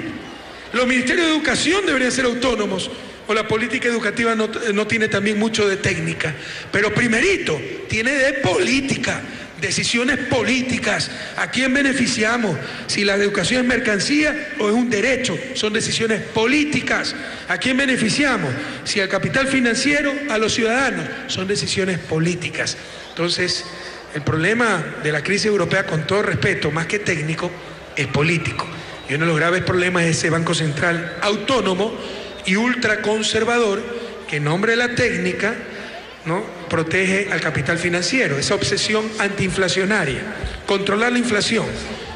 Los ministerios de Educación deberían ser autónomos, o la política educativa no tiene también mucho de técnica. Pero primerito, tiene de política. Decisiones políticas. ¿A quién beneficiamos? Si la educación es mercancía o es un derecho. Son decisiones políticas. ¿A quién beneficiamos? Si al capital financiero, a los ciudadanos. Son decisiones políticas. Entonces, el problema de la crisis europea, con todo respeto, más que técnico, es político. Y uno de los graves problemas es ese Banco Central autónomo y ultraconservador que en nombre de la técnica, ¿no?, protege al capital financiero, esa obsesión antiinflacionaria, controlar la inflación,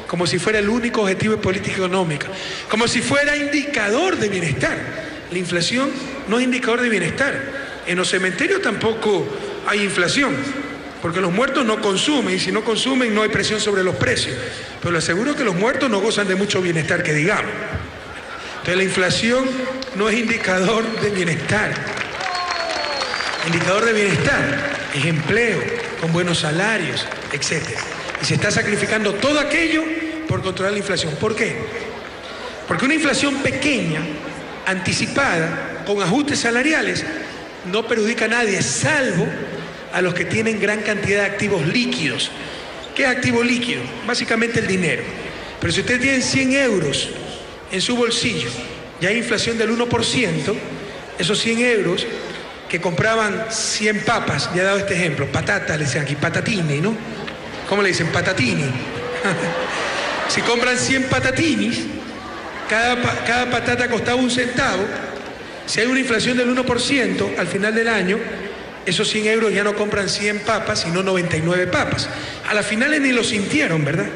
como si fuera el único objetivo de política económica, como si fuera indicador de bienestar. La inflación no es indicador de bienestar. En los cementerios tampoco hay inflación, porque los muertos no consumen, y si no consumen no hay presión sobre los precios. Pero le aseguro que los muertos no gozan de mucho bienestar, que digamos. Entonces la inflación no es indicador de bienestar. Indicador de bienestar es empleo, con buenos salarios, etc. Y se está sacrificando todo aquello por controlar la inflación. ¿Por qué? Porque una inflación pequeña, anticipada, con ajustes salariales, no perjudica a nadie, salvo a los que tienen gran cantidad de activos líquidos. ¿Qué es activo líquido? Básicamente el dinero. Pero si usted tiene 100 euros en su bolsillo y hay inflación del 1%, esos 100 euros que compraban 100 papas, ya he dado este ejemplo, patata, le dicen aquí, patatini, ¿no? ¿Cómo le dicen? Patatini. Si compran 100 patatinis, cada patata costaba 1 centavo, si hay una inflación del 1%, al final del año, esos 100 euros ya no compran 100 papas, sino 99 papas. A las finales ni lo sintieron, ¿verdad?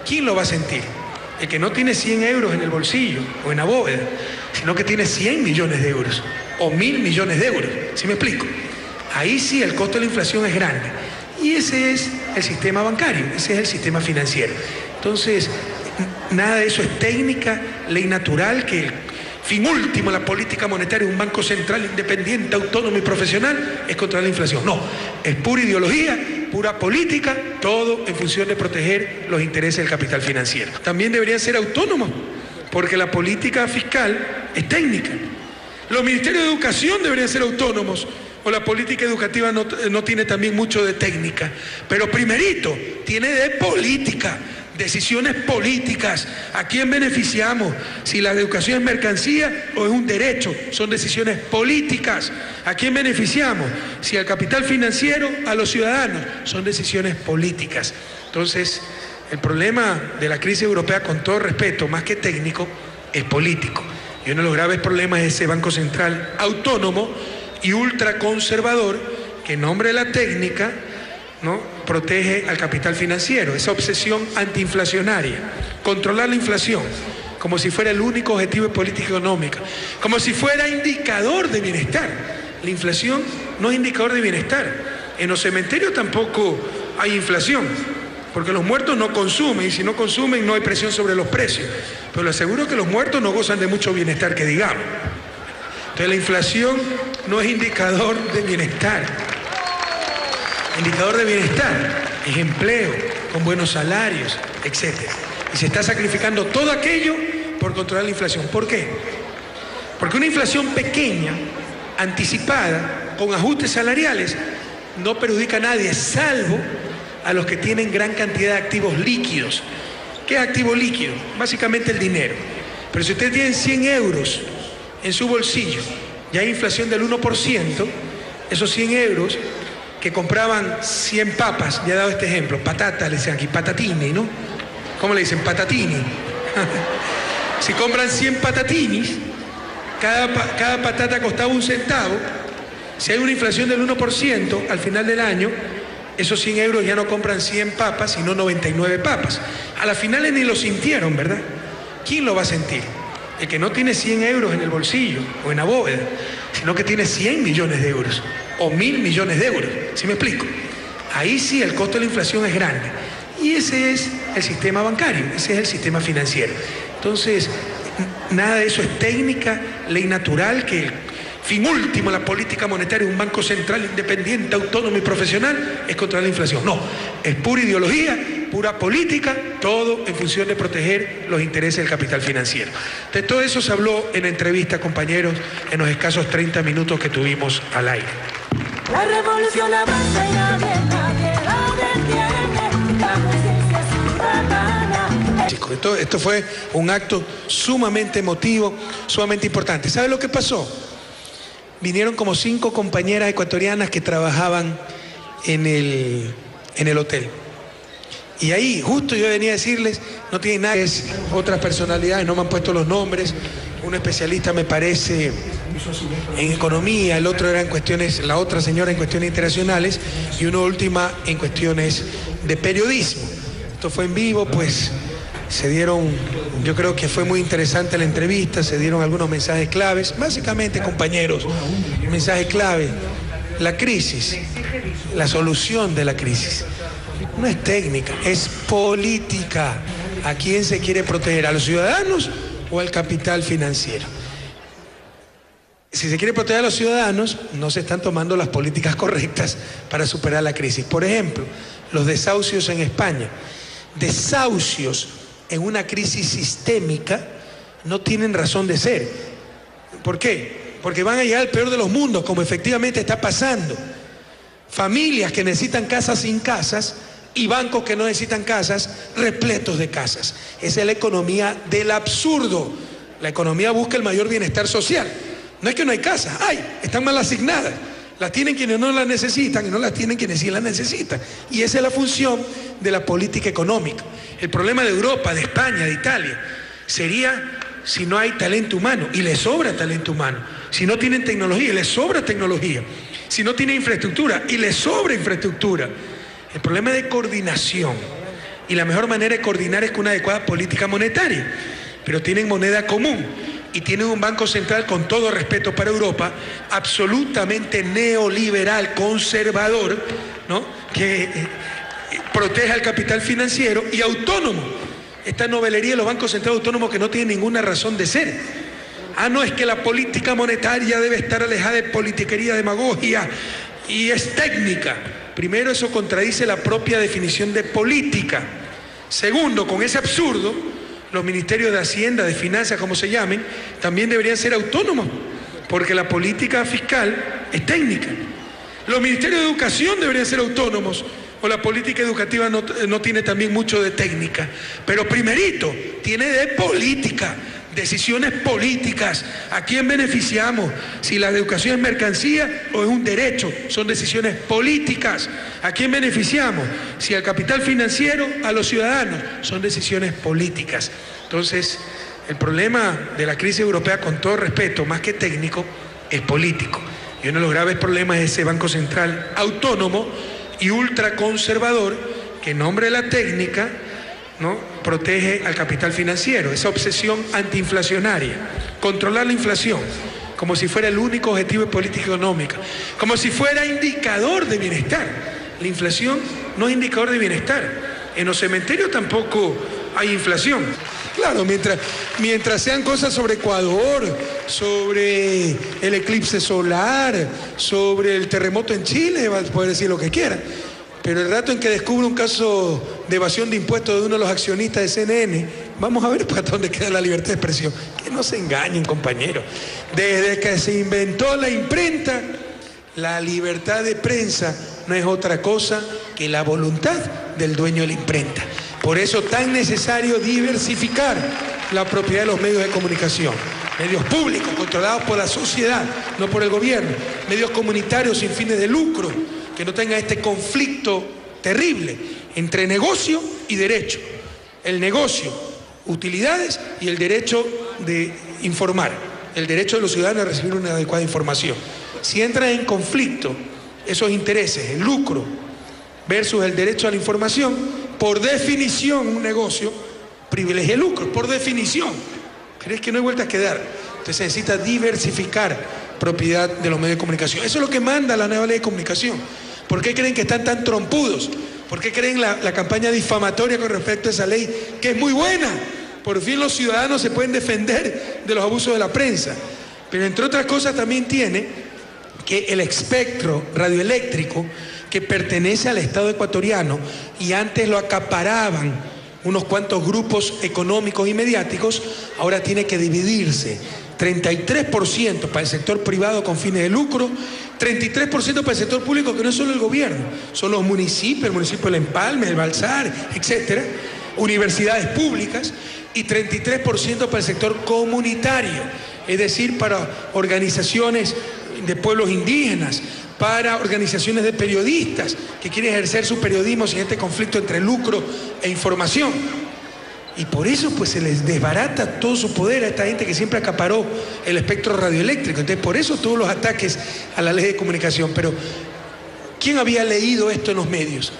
¿Quién lo va a sentir? El que no tiene 100 euros en el bolsillo o en la bóveda, sino que tiene 100 millones de euros o 1.000 millones de euros. ¿Sí me explico? Ahí sí el costo de la inflación es grande. Y ese es el sistema bancario, ese es el sistema financiero. Entonces, nada de eso es técnica, ley natural, que el fin último de la política monetaria de un banco central independiente, autónomo y profesional es controlar la inflación. No, es pura ideología, pura política, todo en función de proteger los intereses del capital financiero. También deberían ser autónomos, porque la política fiscal es técnica. Los ministerios de Educación deberían ser autónomos, o la política educativa no tiene también mucho de técnica. Pero primerito, tiene de política. Decisiones políticas. ¿A quién beneficiamos? Si la educación es mercancía o es un derecho. Son decisiones políticas. ¿A quién beneficiamos? Si al capital financiero, a los ciudadanos. Son decisiones políticas. Entonces, el problema de la crisis europea, con todo respeto, más que técnico, es político. Y uno de los graves problemas es ese Banco Central autónomo y ultraconservador que en nombre de la técnica, ¿no?, protege al capital financiero, esa obsesión antiinflacionaria, controlar la inflación, como si fuera el único objetivo de política económica, como si fuera indicador de bienestar. La inflación no es indicador de bienestar. En los cementerios tampoco hay inflación, porque los muertos no consumen, y si no consumen no hay presión sobre los precios. Pero le aseguro que los muertos no gozan de mucho bienestar, que digamos. Entonces la inflación no es indicador de bienestar. Indicador de bienestar es empleo, con buenos salarios, etc. Y se está sacrificando todo aquello por controlar la inflación. ¿Por qué? Porque una inflación pequeña, anticipada, con ajustes salariales, no perjudica a nadie, salvo a los que tienen gran cantidad de activos líquidos. ¿Qué es activo líquido? Básicamente el dinero. Pero si usted tiene 100 euros en su bolsillo y hay inflación del 1%, esos 100 euros que compraban 100 papas, ya he dado este ejemplo, patata, le dicen aquí, patatini, ¿no? ¿Cómo le dicen? Patatini. Si compran 100 patatinis, cada patata costaba 1 centavo. Si hay una inflación del 1% al final del año, esos 100 euros ya no compran 100 papas, sino 99 papas. A las finales ni lo sintieron, ¿verdad? ¿Quién lo va a sentir? El que no tiene 100 euros en el bolsillo o en la bóveda, sino que tiene 100 millones de euros o 1.000 millones de euros. ¿Sí me explico? Ahí sí el costo de la inflación es grande. Y ese es el sistema bancario, ese es el sistema financiero. Entonces, nada de eso es técnica, ley natural, que el fin último de la política monetaria de un banco central independiente, autónomo y profesional es controlar la inflación. No, es pura ideología, pura política, todo en función de proteger los intereses del capital financiero. De todo eso se habló en la entrevista, compañeros, en los escasos 30 minutos que tuvimos al aire. La revolución avanza y nadie la detiene, la conciencia ciudadana. Chicos, esto fue un acto sumamente emotivo, sumamente importante. ¿Sabe lo que pasó? Vinieron como 5 compañeras ecuatorianas que trabajaban en el hotel. Y ahí, justo yo venía a decirles, no tiene nada, es otras personalidades, no me han puesto los nombres. Un especialista me parece en economía, el otro era en cuestiones, la otra señora en cuestiones internacionales y una última en cuestiones de periodismo. Esto fue en vivo, pues se dieron, yo creo que fue muy interesante la entrevista, se dieron algunos mensajes claves, básicamente, compañeros, mensaje clave, la crisis, la solución de la crisis, no es técnica, es política. ¿A quién se quiere proteger? ¿A los ciudadanos o al capital financiero? Si se quiere proteger a los ciudadanos, no se están tomando las políticas correctas para superar la crisis. Por ejemplo, los desahucios en España. Desahucios en una crisis sistémica no tienen razón de ser. ¿Por qué? Porque van a llegar al peor de los mundos, como efectivamente está pasando. Familias que necesitan casas sin casas y bancos que no necesitan casas, repletos de casas. Esa es la economía del absurdo. La economía busca el mayor bienestar social. No es que no hay casas, están mal asignadas. Las tienen quienes no las necesitan y no las tienen quienes sí las necesitan. Y esa es la función de la política económica. El problema de Europa, de España, de Italia, sería si no hay talento humano, y les sobra talento humano. Si no tienen tecnología, y les sobra tecnología. Si no tienen infraestructura, y les sobra infraestructura. El problema es de coordinación. Y la mejor manera de coordinar es con una adecuada política monetaria. Pero tienen moneda común. Y tienen un banco central, con todo respeto para Europa, absolutamente neoliberal, conservador, ¿no? Que protege al capital financiero y autónomo. Esta novelería de los bancos centrales autónomos que no tienen ninguna razón de ser. No es que la política monetaria debe estar alejada de politiquería, demagogia, y es técnica. Primero, eso contradice la propia definición de política. Segundo, con ese absurdo, los ministerios de Hacienda, de Finanzas, como se llamen, también deberían ser autónomos, porque la política fiscal es técnica. Los ministerios de Educación deberían ser autónomos, o la política educativa no tiene también mucho de técnica, pero primerito, tiene de política, decisiones políticas. ¿A quién beneficiamos? Si la educación es mercancía o es un derecho, son decisiones políticas. ¿A quién beneficiamos? Si al capital financiero, a los ciudadanos, son decisiones políticas. Entonces, el problema de la crisis europea, con todo respeto, más que técnico, es político. Y uno de los graves problemas es ese Banco Central autónomo y ultraconservador, que en nombre de la técnica ¿no? Protege al capital financiero, esa obsesión antiinflacionaria, controlar la inflación, como si fuera el único objetivo de política económica, como si fuera indicador de bienestar. La inflación no es indicador de bienestar. En los cementerios tampoco hay inflación. Claro, mientras sean cosas sobre Ecuador, sobre el eclipse solar, sobre el terremoto en Chile, va a poder decir lo que quiera. Pero el rato en que descubre un caso de evasión de impuestos de uno de los accionistas de CNN, vamos a ver para dónde queda la libertad de expresión. Que no se engañen, compañeros. Desde que se inventó la imprenta, la libertad de prensa no es otra cosa que la voluntad del dueño de la imprenta. Por eso tan necesario diversificar la propiedad de los medios de comunicación. Medios públicos controlados por la sociedad, no por el gobierno. Medios comunitarios sin fines de lucro, que no tengan este conflicto terrible entre negocio y derecho. El negocio, utilidades, y el derecho de informar, el derecho de los ciudadanos a recibir una adecuada información. Si entran en conflicto esos intereses, el lucro versus el derecho a la información, por definición un negocio privilegia el lucro, por definición. ¿Crees que no hay vueltas que dar? Entonces se necesita diversificar propiedad de los medios de comunicación. Eso es lo que manda la nueva ley de comunicación. ¿Por qué creen que están tan trompudos? ¿Por qué creen la campaña difamatoria con respecto a esa ley, que es muy buena? Por fin los ciudadanos se pueden defender de los abusos de la prensa. Pero entre otras cosas también tiene que el espectro radioeléctrico que pertenece al Estado ecuatoriano y antes lo acaparaban unos cuantos grupos económicos y mediáticos, ahora tiene que dividirse. 33% para el sector privado con fines de lucro, 33% para el sector público, que no es solo el gobierno, son los municipios, el municipio del Empalme, el Balsar, etcétera, universidades públicas, y 33% para el sector comunitario, es decir, para organizaciones de pueblos indígenas, para organizaciones de periodistas que quieren ejercer su periodismo sin este conflicto entre lucro e información. Y por eso pues se les desbarata todo su poder a esta gente que siempre acaparó el espectro radioeléctrico. Entonces por eso todos los ataques a la ley de comunicación. Pero ¿quién había leído esto en los medios?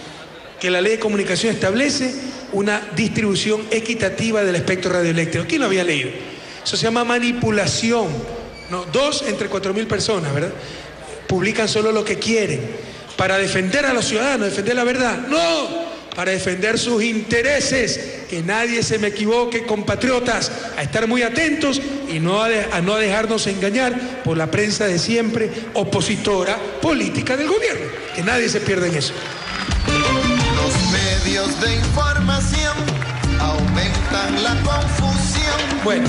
Que la ley de comunicación establece una distribución equitativa del espectro radioeléctrico. ¿Quién lo había leído? Eso se llama manipulación. No, 2 entre 4.000 personas, ¿verdad? Publican solo lo que quieren para defender a los ciudadanos, defender la verdad. ¡No! Para defender sus intereses. Que nadie se me equivoque, compatriotas, a estar muy atentos y a no dejarnos engañar por la prensa de siempre, opositora política del gobierno. Que nadie se pierda en eso. Los medios de información aumentan la confusión. Bueno,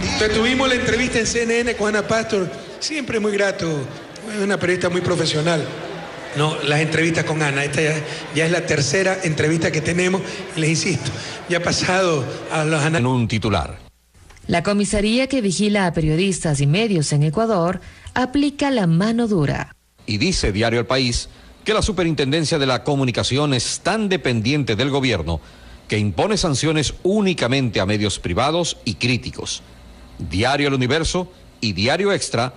entonces tuvimos la entrevista en CNN con Ana Pastor, siempre muy grato, una periodista muy profesional. No, las entrevistas con Ana, esta ya es la tercera entrevista que tenemos, y les insisto, ya ha pasado a los En un titular. La comisaría que vigila a periodistas y medios en Ecuador aplica la mano dura. Y dice Diario El País que la Superintendencia de la Comunicación es tan dependiente del gobierno que impone sanciones únicamente a medios privados y críticos. Diario El Universo y Diario Extra,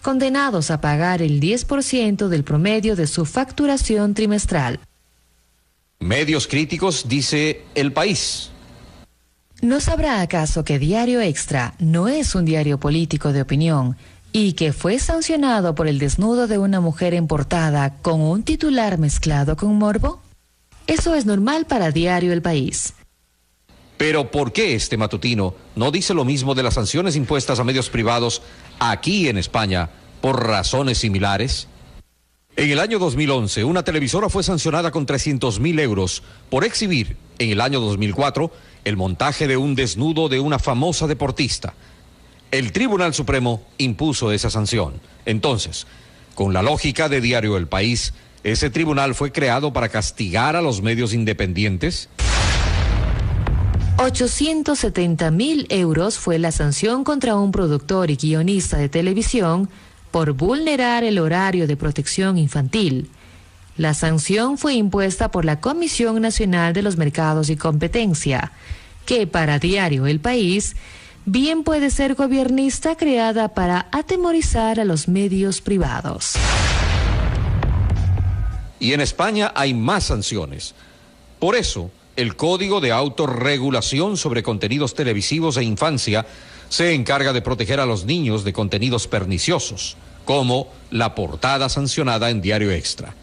condenados a pagar el 10% del promedio de su facturación trimestral. medios críticos, dice El País. ¿No sabrá acaso que Diario Extra no es un diario político de opinión y que fue sancionado por el desnudo de una mujer en portada con un titular mezclado con morbo? Eso es normal para Diario El País. Pero ¿por qué este matutino no dice lo mismo de las sanciones impuestas a medios privados aquí en España por razones similares? En el año 2011, una televisora fue sancionada con 300.000 euros por exhibir, en el año 2004, el montaje de un desnudo de una famosa deportista. El Tribunal Supremo impuso esa sanción. Entonces, con la lógica de Diario El País, ¿ese tribunal fue creado para castigar a los medios independientes? 870.000 euros fue la sanción contra un productor y guionista de televisión por vulnerar el horario de protección infantil. La sanción fue impuesta por la Comisión Nacional de los Mercados y Competencia, que para Diario El País bien puede ser gobiernista creada para atemorizar a los medios privados. Y en España hay más sanciones. Por eso, el Código de Autorregulación sobre Contenidos Televisivos e Infancia se encarga de proteger a los niños de contenidos perniciosos, como la portada sancionada en Diario Extra.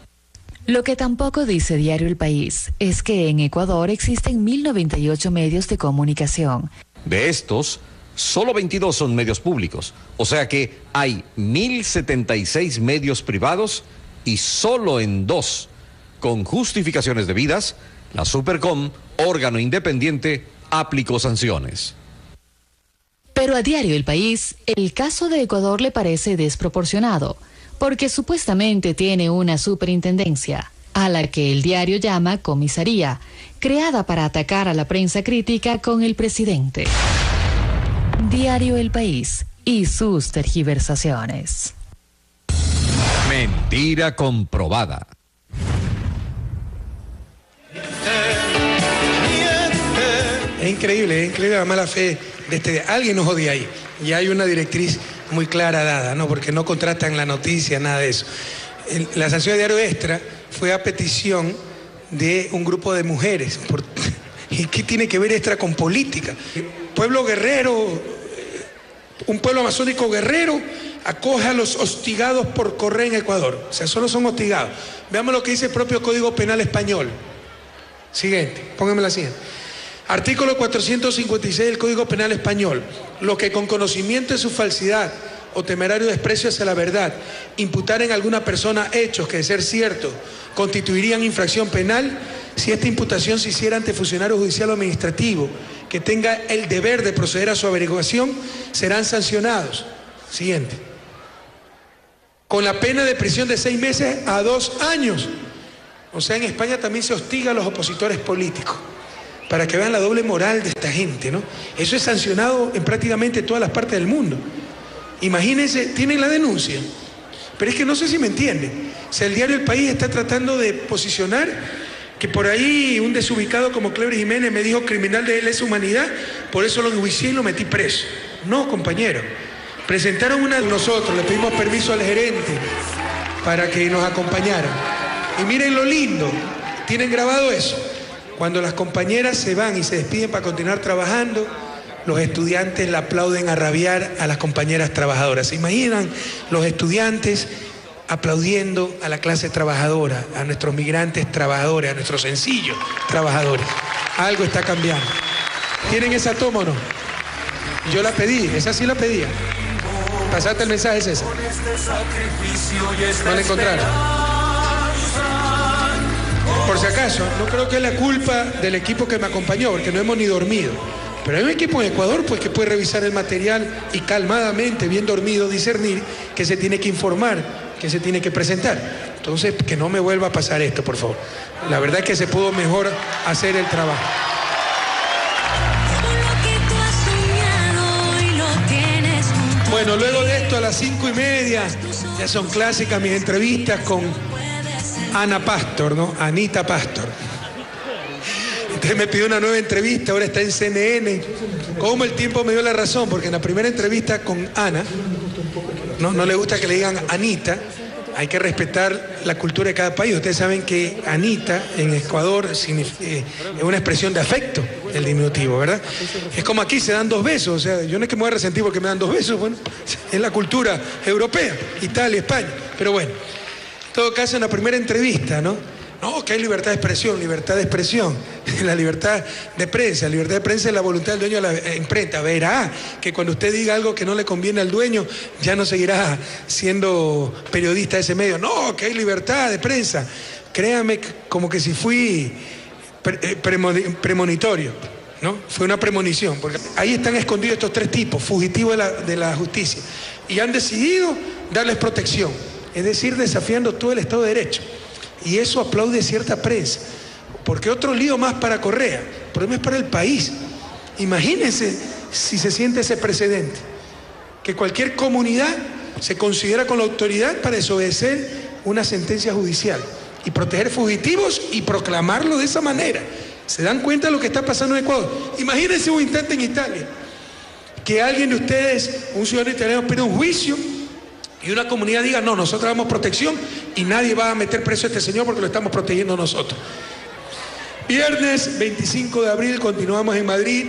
Lo que tampoco dice Diario El País es que en Ecuador existen 1.098 medios de comunicación. De estos, solo 22 son medios públicos, o sea que hay 1.076 medios privados y solo en 2, con justificaciones debidas, la Supercom, órgano independiente, aplicó sanciones. Pero a Diario El País, el caso de Ecuador le parece desproporcionado, porque supuestamente tiene una superintendencia, a la que el diario llama comisaría, creada para atacar a la prensa crítica con el presidente. Diario El País y sus tergiversaciones. Mentira comprobada. Es increíble la mala fe de alguien nos odia ahí. Y hay una directriz muy clara dada, ¿no? Porque no contratan la noticia, nada de eso. La sanción de Diario Extra fue a petición de un grupo de mujeres. ¿Y qué tiene que ver Extra con política? Pueblo guerrero, un pueblo amazónico guerrero, acoge a los hostigados por Correa en Ecuador. O sea, solo son hostigados. Veamos lo que dice el propio Código Penal español. Siguiente, pónganme la siguiente. Artículo 456 del Código Penal español. Lo que con conocimiento de su falsidad o temerario desprecio hacia la verdad imputar en alguna persona hechos que, de ser cierto, constituirían infracción penal, si esta imputación se hiciera ante funcionario judicial o administrativo que tenga el deber de proceder a su averiguación, serán sancionados. Siguiente. Con la pena de prisión de 6 meses a 2 años. O sea, en España también se hostiga a los opositores políticos, para que vean la doble moral de esta gente, ¿no? Eso es sancionado en prácticamente todas las partes del mundo. Imagínense, tienen la denuncia, pero es que no sé si me entienden. O sea, el diario El País está tratando de posicionar que por ahí un desubicado como Cleber Jiménez me dijo criminal de lesa humanidad, por eso lo enjuicié y lo metí preso. No, compañero. Presentaron nosotros le pedimos permiso al gerente para que nos acompañaran. Y miren lo lindo, tienen grabado eso. Cuando las compañeras se van y se despiden para continuar trabajando, los estudiantes le aplauden a rabiar a las compañeras trabajadoras. ¿Se imaginan los estudiantes aplaudiendo a la clase trabajadora, a nuestros migrantes trabajadores, a nuestros sencillos trabajadores? Algo está cambiando. ¿Tienen esa toma o no? Yo la pedí, esa sí la pedía. Pasaste el mensaje, César. No la encontraron. Por si acaso, no creo que es la culpa del equipo que me acompañó, porque no hemos ni dormido. Pero hay un equipo en Ecuador pues, que puede revisar el material y calmadamente, bien dormido, discernir que se tiene que informar, que se tiene que presentar. Entonces, que no me vuelva a pasar esto, por favor. La verdad es que se pudo mejor hacer el trabajo. Bueno, luego de esto a las 5:30, ya son clásicas mis entrevistas con Ana Pastor, ¿no? Anita Pastor. Entonces me pidió una nueva entrevista, ahora está en CNN. Como el tiempo me dio la razón, porque en la primera entrevista con Ana, no le gusta que le digan Anita, hay que respetar la cultura de cada país. Ustedes saben que Anita en Ecuador es una expresión de afecto, el diminutivo, ¿verdad? Es como aquí se dan 2 besos, o sea, yo no es que me voy a resentir porque me dan 2 besos, bueno, es la cultura europea, Italia, España, pero bueno. En todo caso, en la primera entrevista, ¿no? No, que hay libertad de expresión, la libertad de prensa. La libertad de prensa es la voluntad del dueño de la imprenta. Verá que cuando usted diga algo que no le conviene al dueño, ya no seguirá siendo periodista de ese medio. No, que hay libertad de prensa. Créame, como que si fui premonitorio, ¿no? Fue una premonición, porque ahí están escondidos estos 3 tipos, fugitivos de la justicia, y han decidido darles protección. Es decir, desafiando todo el Estado de Derecho. Y eso aplaude cierta prensa. Porque otro lío más para Correa. El problema es para el país. Imagínense si se siente ese precedente. Que cualquier comunidad se considera con la autoridad para desobedecer una sentencia judicial. Y proteger fugitivos y proclamarlo de esa manera. ¿Se dan cuenta de lo que está pasando en Ecuador? Imagínense un instante en Italia. Que alguien de ustedes, un ciudadano italiano, pida un juicio y una comunidad diga, no, nosotros damos protección y nadie va a meter preso a este señor porque lo estamos protegiendo nosotros. Viernes 25 de abril continuamos en Madrid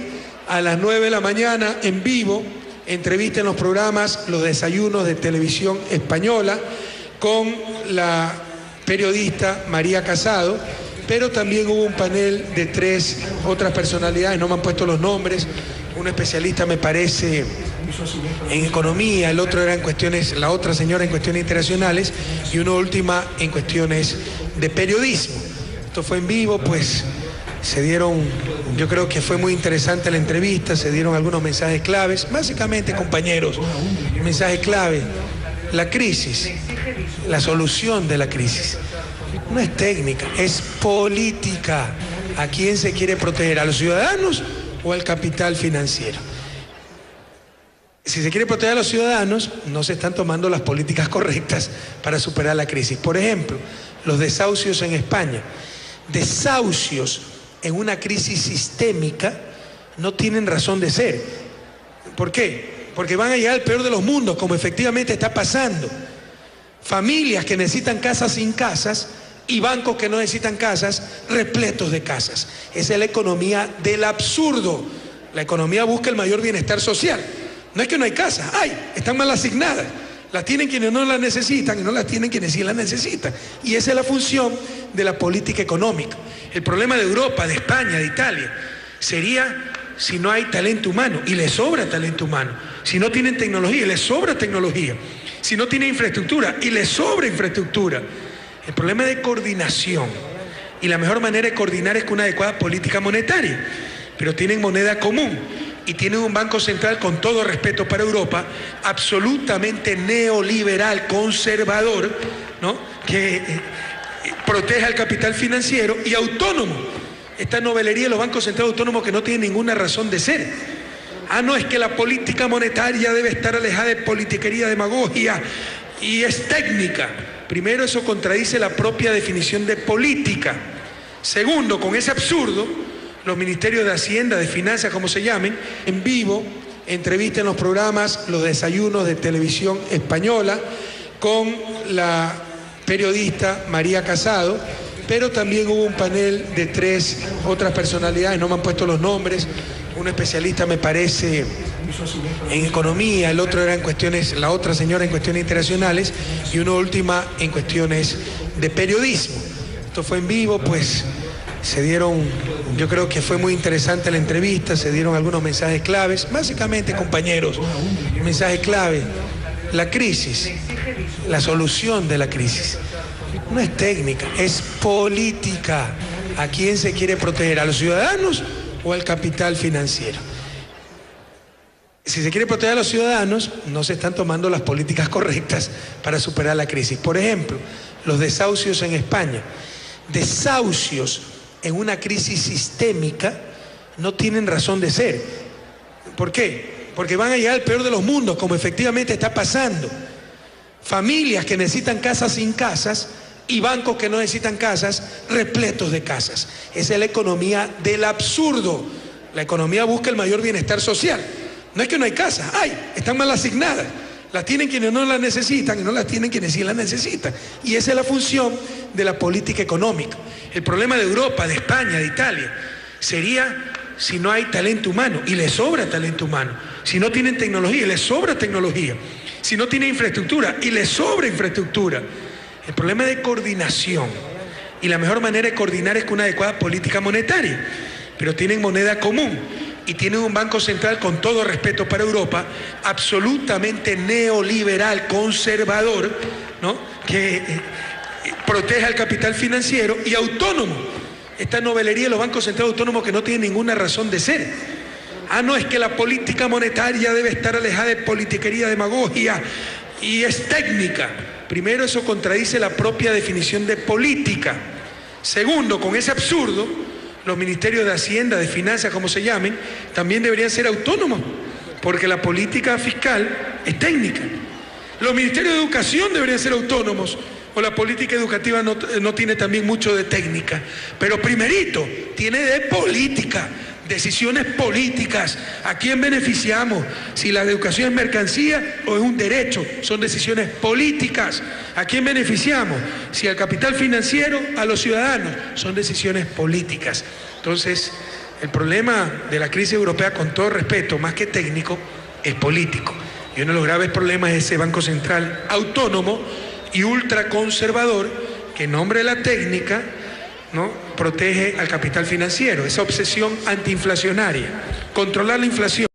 a las 9 de la mañana en vivo. Entrevista en los programas Los Desayunos de Televisión Española con la periodista María Casado, pero también hubo un panel de 3 otras personalidades, no me han puesto los nombres, un especialista me parece en economía, el otro era en cuestiones, la otra señora en cuestiones internacionales y una última en cuestiones de periodismo. Esto fue en vivo, pues se dieron, yo creo que fue muy interesante la entrevista, se dieron algunos mensajes claves, básicamente compañeros, mensaje clave, la crisis, la solución de la crisis, no es técnica, es política. ¿A quién se quiere proteger? ¿A los ciudadanos o al capital financiero? Si se quiere proteger a los ciudadanos, no se están tomando las políticas correctas para superar la crisis. Por ejemplo, los desahucios en España. Desahucios en una crisis sistémica no tienen razón de ser. ¿Por qué? Porque van a llegar al peor de los mundos, como efectivamente está pasando. Familias que necesitan casas sin casas y bancos que no necesitan casas, repletos de casas. Esa es la economía del absurdo. La economía busca el mayor bienestar social. No es que no hay casas, están mal asignadas. Las tienen quienes no las necesitan y no las tienen quienes sí las necesitan. Y esa es la función de la política económica. El problema de Europa, de España, de Italia, sería si no hay talento humano, y les sobra talento humano. Si no tienen tecnología, y les sobra tecnología. Si no tienen infraestructura, y les sobra infraestructura. El problema es de coordinación. Y la mejor manera de coordinar es con una adecuada política monetaria. Pero tienen moneda común. Y tienen un banco central, con todo respeto para Europa, absolutamente neoliberal, conservador, ¿no? Que protege al capital financiero y autónomo. Esta novelería de los bancos centrales autónomos que no tienen ninguna razón de ser. No es que la política monetaria debe estar alejada de politiquería, demagogia y es técnica. Primero, eso contradice la propia definición de política. Segundo, con ese absurdo, los ministerios de Hacienda, de Finanzas, como se llamen, en vivo, entrevista en los programas Los Desayunos de Televisión Española con la periodista María Casado, pero también hubo un panel de 3 otras personalidades, no me han puesto los nombres, un especialista me parece en economía, el otro era en cuestiones, la otra señora en cuestiones internacionales y una última en cuestiones de periodismo. Esto fue en vivo, pues se dieron, yo creo que fue muy interesante la entrevista, se dieron algunos mensajes claves, básicamente compañeros, mensaje clave, la crisis, la solución de la crisis, no es técnica, es política. ¿A quién se quiere proteger? ¿A los ciudadanos o al capital financiero? Si se quiere proteger a los ciudadanos, no se están tomando las políticas correctas para superar la crisis. Por ejemplo, los desahucios en España. Desahucios en una crisis sistémica no tienen razón de ser. ¿Por qué? Porque van a llegar al peor de los mundos, como efectivamente está pasando. Familias que necesitan casas sin casas y bancos que no necesitan casas, repletos de casas. Esa es la economía del absurdo. La economía busca el mayor bienestar social. No es que no hay casas, están mal asignadas. Las tienen quienes no las necesitan y no las tienen quienes sí las necesitan. Y esa es la función de la política económica. El problema de Europa, de España, de Italia, sería si no hay talento humano, y les sobra talento humano. Si no tienen tecnología, y les sobra tecnología. Si no tienen infraestructura, y les sobra infraestructura. El problema es de coordinación. Y la mejor manera de coordinar es con una adecuada política monetaria. Pero tienen moneda común. Y tienen un banco central, con todo respeto para Europa, absolutamente neoliberal, conservador, ¿no? Que protege al capital financiero y autónomo. Esta novelería de los bancos centrales autónomos que no tienen ninguna razón de ser. No es que la política monetaria debe estar alejada de politiquería, demagogia y es técnica. Primero, eso contradice la propia definición de política. Segundo, con ese absurdo, los ministerios de Hacienda, de Finanzas, como se llamen, también deberían ser autónomos, porque la política fiscal es técnica. Los ministerios de Educación deberían ser autónomos, o la política educativa no tiene también mucho de técnica, pero primerito tiene de política, decisiones políticas. ¿A quién beneficiamos? Si la educación es mercancía o es un derecho, son decisiones políticas. ¿A quién beneficiamos? Si al capital financiero, a los ciudadanos, son decisiones políticas. Entonces, el problema de la crisis europea, con todo respeto, más que técnico, es político. Y uno de los graves problemas es ese Banco Central autónomo y ultraconservador que en nombre de la técnica, ¿no?, protege al capital financiero, esa obsesión antiinflacionaria, controlar la inflación.